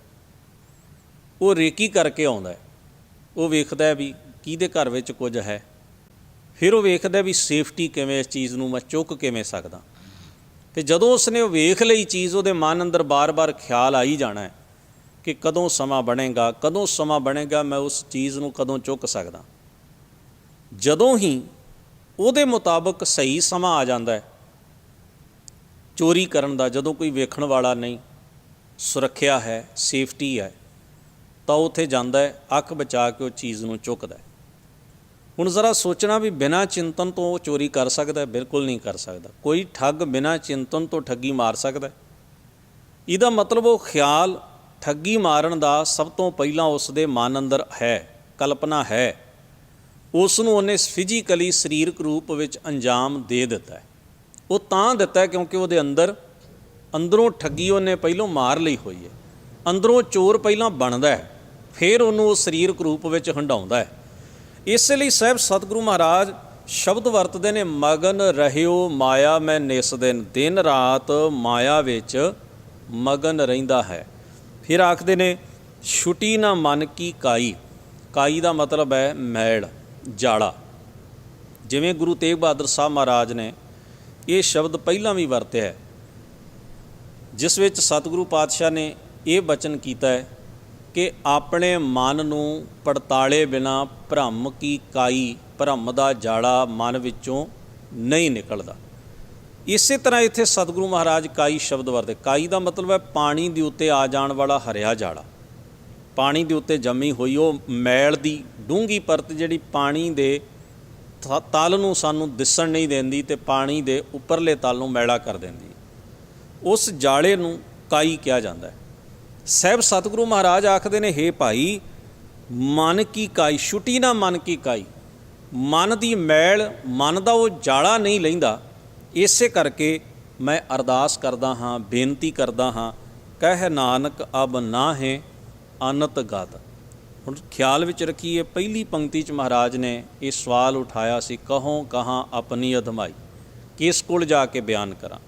ਉਹ ਰੇਕੀ ਕਰਕੇ ਆਉਂਦਾ ਹੈ, ਉਹ ਵੇਖਦਾ ਵੀ ਕਿਹਦੇ ਘਰ ਵਿੱਚ ਕੁਝ ਹੈ, ਫਿਰ ਉਹ ਵੇਖਦਾ ਵੀ ਸੇਫਟੀ ਕਿਵੇਂ, ਇਸ ਚੀਜ਼ ਨੂੰ ਮੈਂ ਚੁੱਕ ਕਿਵੇਂ ਸਕਦਾ। ਅਤੇ ਜਦੋਂ ਉਸਨੇ ਉਹ ਵੇਖ ਲਈ ਚੀਜ਼, ਉਹਦੇ ਮਨ ਅੰਦਰ ਬਾਰ-ਬਾਰ ਖਿਆਲ ਆਈ ਜਾਣਾ ਹੈ ਕਿ ਕਦੋਂ ਸਮਾਂ ਬਣੇਗਾ, ਕਦੋਂ ਸਮਾਂ ਬਣੇਗਾ, ਮੈਂ ਉਸ ਚੀਜ਼ ਨੂੰ ਕਦੋਂ ਚੁੱਕ ਸਕਦਾ। ਜਦੋਂ ਹੀ ਉਹਦੇ ਮੁਤਾਬਕ ਸਹੀ ਸਮਾਂ ਆ ਜਾਂਦਾ ਹੈ ਚੋਰੀ ਕਰਨ ਦਾ, ਜਦੋਂ ਕੋਈ ਵੇਖਣ ਵਾਲਾ ਨਹੀਂ, ਸੁਰੱਖਿਆ ਹੈ, ਸੇਫਟੀ ਹੈ, ਤਾਂ ਉੱਥੇ ਜਾਂਦਾ ਹੈ, ਅੱਖ ਬਚਾ ਕੇ ਉਹ ਚੀਜ਼ ਨੂੰ ਚੁੱਕਦਾ। ਹੁਣ ਜ਼ਰਾ ਸੋਚਣਾ ਵੀ ਬਿਨਾਂ ਚਿੰਤਨ ਤੋਂ ਉਹ ਚੋਰੀ ਕਰ ਸਕਦਾ? ਬਿਲਕੁਲ ਨਹੀਂ ਕਰ ਸਕਦਾ। ਕੋਈ ਠੱਗ ਬਿਨਾਂ ਚਿੰਤਨ ਤੋਂ ਠੱਗੀ ਮਾਰ ਸਕਦਾ? ਇਹਦਾ ਮਤਲਬ ਉਹ ਖਿਆਲ ਠੱਗੀ ਮਾਰਨ ਦਾ ਸਭ ਤੋਂ ਪਹਿਲਾਂ ਉਸ ਦੇ ਮਨ ਅੰਦਰ ਹੈ, ਕਲਪਨਾ ਹੈ, ਉਸ ਨੂੰ ਉਹਨੇ ਫਿਜ਼ੀਕਲੀ ਸਰੀਰਕ ਰੂਪ ਵਿੱਚ ਅੰਜਾਮ ਦੇ ਦਿੱਤਾ ਹੈ। ਉਹ ਤਾਂ ਦਿੱਤਾ ਕਿਉਂਕਿ ਉਹਦੇ ਅੰਦਰੋਂ ਠੱਗੀ ਉਹਨੇ ਪਹਿਲੋਂ ਮਾਰ ਲਈ ਹੋਈ ਹੈ। ਅੰਦਰੋਂ ਚੋਰ ਪਹਿਲਾਂ ਬਣਦਾ ਹੈ, ਫਿਰ ਉਹਨੂੰ ਉਹ ਸਰੀਰਕ ਰੂਪ ਵਿੱਚ ਹੰਢਾਉਂਦਾ ਹੈ। ਇਸ ਲਈ ਸਾਹਿਬ ਸਤਿਗੁਰੂ ਮਹਾਰਾਜ ਸ਼ਬਦ ਵਰਤਦੇ ਨੇ, ਮਗਨ ਰਹਿਓ ਮਾਇਆ ਮੈਂ ਨਿਸ ਦਿਨ, ਦਿਨ ਰਾਤ ਮਾਇਆ ਵਿੱਚ ਮਗਨ ਰਹਿੰਦਾ ਹੈ। ਫਿਰ ਆਖਦੇ ਨੇ ਛੁਟੀ ਨਾ ਮਨ ਕੀ ਕਾਈ। ਕਾਈ ਦਾ ਮਤਲਬ ਹੈ ਮੈਲ, ਜਾਲਾ। ਜਿਵੇਂ ਗੁਰੂ ਤੇਗ ਬਹਾਦਰ ਸਾਹਿਬ ਮਹਾਰਾਜ ਨੇ ਇਹ ਸ਼ਬਦ ਪਹਿਲਾਂ ਵੀ ਵਰਤਿਆ ਹੈ, ਜਿਸ ਵਿੱਚ ਸਤਿਗੁਰੂ ਪਾਤਸ਼ਾਹ ਨੇ ਇਹ ਬਚਨ ਕੀਤਾ ਹੈ ਕਿ ਆਪਣੇ ਮਨ ਨੂੰ ਪੜਤਾਲੇ ਬਿਨਾਂ ਭਰਮ ਕੀ ਕਾਈ, ਭਰਮ ਦਾ ਜਾਲਾ ਮਨ ਵਿੱਚੋਂ ਨਹੀਂ ਨਿਕਲਦਾ। ਇਸੇ ਤਰ੍ਹਾਂ ਇੱਥੇ ਸਤਿਗੁਰੂ ਮਹਾਰਾਜ ਕਾਈ ਸ਼ਬਦ ਵਰਤੇ। ਕਾਈ ਦਾ ਮਤਲਬ ਹੈ ਪਾਣੀ ਦੇ ਉੱਤੇ ਆ ਜਾਣ ਵਾਲਾ ਹਰਿਆ ਜਾਲਾ, ਪਾਣੀ ਦੇ ਉੱਤੇ ਜੰਮੀ ਹੋਈ ਉਹ ਮੈਲ ਦੀ ਡੂੰਘੀ ਪਰਤ ਜਿਹੜੀ ਪਾਣੀ ਦੇ ਤਲ ਨੂੰ ਸਾਨੂੰ ਦਿਸਣ ਨਹੀਂ ਦਿੰਦੀ ਅਤੇ ਪਾਣੀ ਦੇ ਉੱਪਰਲੇ ਤਲ ਨੂੰ ਮੈਲਾ ਕਰ ਦਿੰਦੀ, ਉਸ ਜਾਲੇ ਨੂੰ ਕਾਈ ਕਿਹਾ ਜਾਂਦਾ ਹੈ। ਸਾਹਿਬ ਸਤਿਗੁਰੂ ਮਹਾਰਾਜ ਆਖਦੇ ਨੇ, ਹੇ ਭਾਈ ਮਨ ਕੀ ਕਾਈ, ਛੁਟੀ ਨਾ ਮਨ ਕੀ ਕਾਈ। ਮਨ ਦੀ ਮੈਲ, ਮਨ ਦਾ ਉਹ ਜਾਲਾ ਨਹੀਂ ਲੈਂਦਾ। ਇਸੇ ਕਰਕੇ ਮੈਂ ਅਰਦਾਸ ਕਰਦਾ ਹਾਂ, ਬੇਨਤੀ ਕਰਦਾ ਹਾਂ ਕਹਿ ਨਾਨਕ ਅਬ ਨਾ ਹੈ ਅਨਤ ਗਤ। ਹੁਣ ਖਿਆਲ ਵਿੱਚ ਰੱਖੀਏ, ਪਹਿਲੀ ਪੰਕਤੀ 'ਚ ਮਹਾਰਾਜ ਨੇ ਇਹ ਸਵਾਲ ਉਠਾਇਆ ਸੀ, ਕਹੋਂ ਕਹਾਂ ਆਪਣੀ ਅਧਮਾਈ, ਕਿਸ ਕੋਲ ਜਾ ਕੇ ਬਿਆਨ ਕਰਾਂ।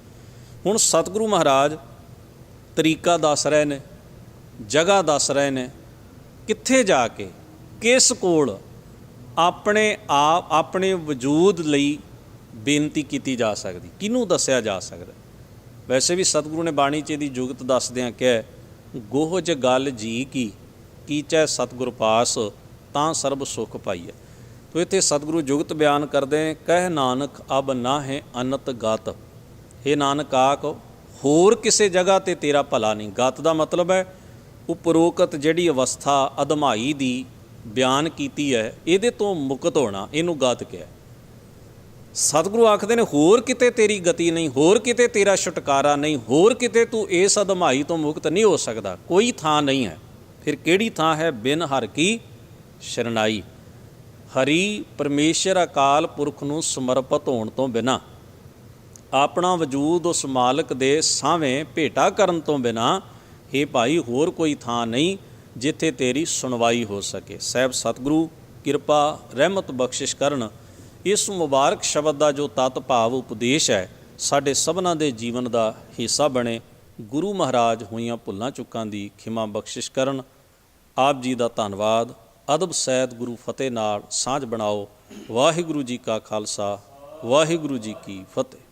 ਹੁਣ ਸਤਿਗੁਰੂ ਮਹਾਰਾਜ ਤਰੀਕਾ ਦੱਸ ਰਹੇ ਨੇ, ਜਗ੍ਹਾ ਦੱਸ ਰਹੇ ਨੇ, ਕਿੱਥੇ ਜਾ ਕੇ ਕਿਸ ਕੋਲ ਆਪਣੇ ਆਪ ਆਪਣੇ ਵਜੂਦ ਲਈ ਬੇਨਤੀ ਕੀਤੀ ਜਾ ਸਕਦੀ, ਕਿਹਨੂੰ ਦੱਸਿਆ ਜਾ ਸਕਦਾ। ਵੈਸੇ ਵੀ ਸਤਿਗੁਰੂ ਨੇ ਬਾਣੀ 'ਚ ਇਹਦੀ ਜੁਗਤ ਦੱਸਦਿਆਂ ਕਿਹਾ, ਗੋਹਜ ਗੱਲ ਜੀ ਕੀ ਚੈ ਸਤਿਗੁਰ ਪਾਸ, ਤਾਂ ਸਰਬ ਸੁਖ ਪਾਈਐ। ਤੋ ਇੱਥੇ ਸਤਿਗੁਰੂ ਜੁਗਤ ਬਿਆਨ ਕਰਦੇ, ਕਹਿ ਨਾਨਕ ਅਬ ਨਾ ਹੈ ਅਨਤ ਗਤ। ਇਹ ਨਾਨਕ ਆਖ, ਹੋਰ ਕਿਸੇ ਜਗ੍ਹਾ 'ਤੇ ਤੇਰਾ ਭਲਾ ਨਹੀਂ। ਗਤ ਦਾ ਮਤਲਬ ਹੈ ਉਪਰੋਕਤ ਜਿਹੜੀ ਅਵਸਥਾ ਅਧਮਾਈ ਦੀ ਬਿਆਨ ਕੀਤੀ ਹੈ, ਇਹਦੇ ਤੋਂ ਮੁਕਤ ਹੋਣਾ, ਇਹਨੂੰ ਗਤ ਕਿਹਾ। ਸਤਿਗੁਰੂ ਆਖਦੇ ਨੇ ਹੋਰ ਕਿਤੇ ਤੇਰੀ ਗਤੀ ਨਹੀਂ, ਹੋਰ ਕਿਤੇ ਤੇਰਾ ਛੁਟਕਾਰਾ ਨਹੀਂ, ਹੋਰ ਕਿਤੇ ਤੂੰ ਇਸ ਅਧਮਾਈ ਤੋਂ ਮੁਕਤ ਨਹੀਂ ਹੋ ਸਕਦਾ, ਕੋਈ ਥਾਂ ਨਹੀਂ ਹੈ। ਫਿਰ ਕਿਹੜੀ ਥਾਂ ਹੈ? ਬਿਨ ਹਰ ਕੀ ਸ਼ਰਨਾਈ। ਹਰੀ ਪਰਮੇਸ਼ਰ ਅਕਾਲ ਪੁਰਖ ਨੂੰ ਸਮਰਪਿਤ ਹੋਣ ਤੋਂ ਬਿਨਾਂ, ਆਪਣਾ ਵਜੂਦ ਉਸ ਮਾਲਕ ਦੇ ਸਾਹਵੇਂ ਭੇਟਾ ਕਰਨ ਤੋਂ ਬਿਨਾਂ, ਇਹ ਭਾਈ ਹੋਰ ਕੋਈ ਥਾਂ ਨਹੀਂ ਜਿੱਥੇ ਤੇਰੀ ਸੁਣਵਾਈ ਹੋ ਸਕੇ। ਸਾਹਿਬ ਸਤਿਗੁਰੂ ਕਿਰਪਾ ਰਹਿਮਤ ਬਖਸ਼ਿਸ਼ ਕਰਨ। ਇਸ ਮੁਬਾਰਕ ਸ਼ਬਦ ਦਾ ਜੋ ਤਤ ਭਾਵ ਉਪਦੇਸ਼ ਹੈ, ਸਾਡੇ ਸਭਨਾਂ ਦੇ ਜੀਵਨ ਦਾ ਹਿੱਸਾ ਬਣੇ। ਗੁਰੂ ਮਹਾਰਾਜ ਹੋਈਆਂ ਭੁੱਲਾਂ ਚੁੱਕਾਂ ਦੀ ਖਿਮਾ ਬਖਸ਼ਿਸ਼ ਕਰਨ। ਆਪ ਜੀ ਦਾ ਧੰਨਵਾਦ। ਅਦਬ ਸਹਿਤ ਗੁਰੂ ਫਤਿਹ ਨਾਲ ਸਾਂਝ ਬਣਾਓ। ਵਾਹਿਗੁਰੂ ਜੀ ਕਾ ਖਾਲਸਾ, ਵਾਹਿਗੁਰੂ ਜੀ ਕੀ ਫਤਿਹ।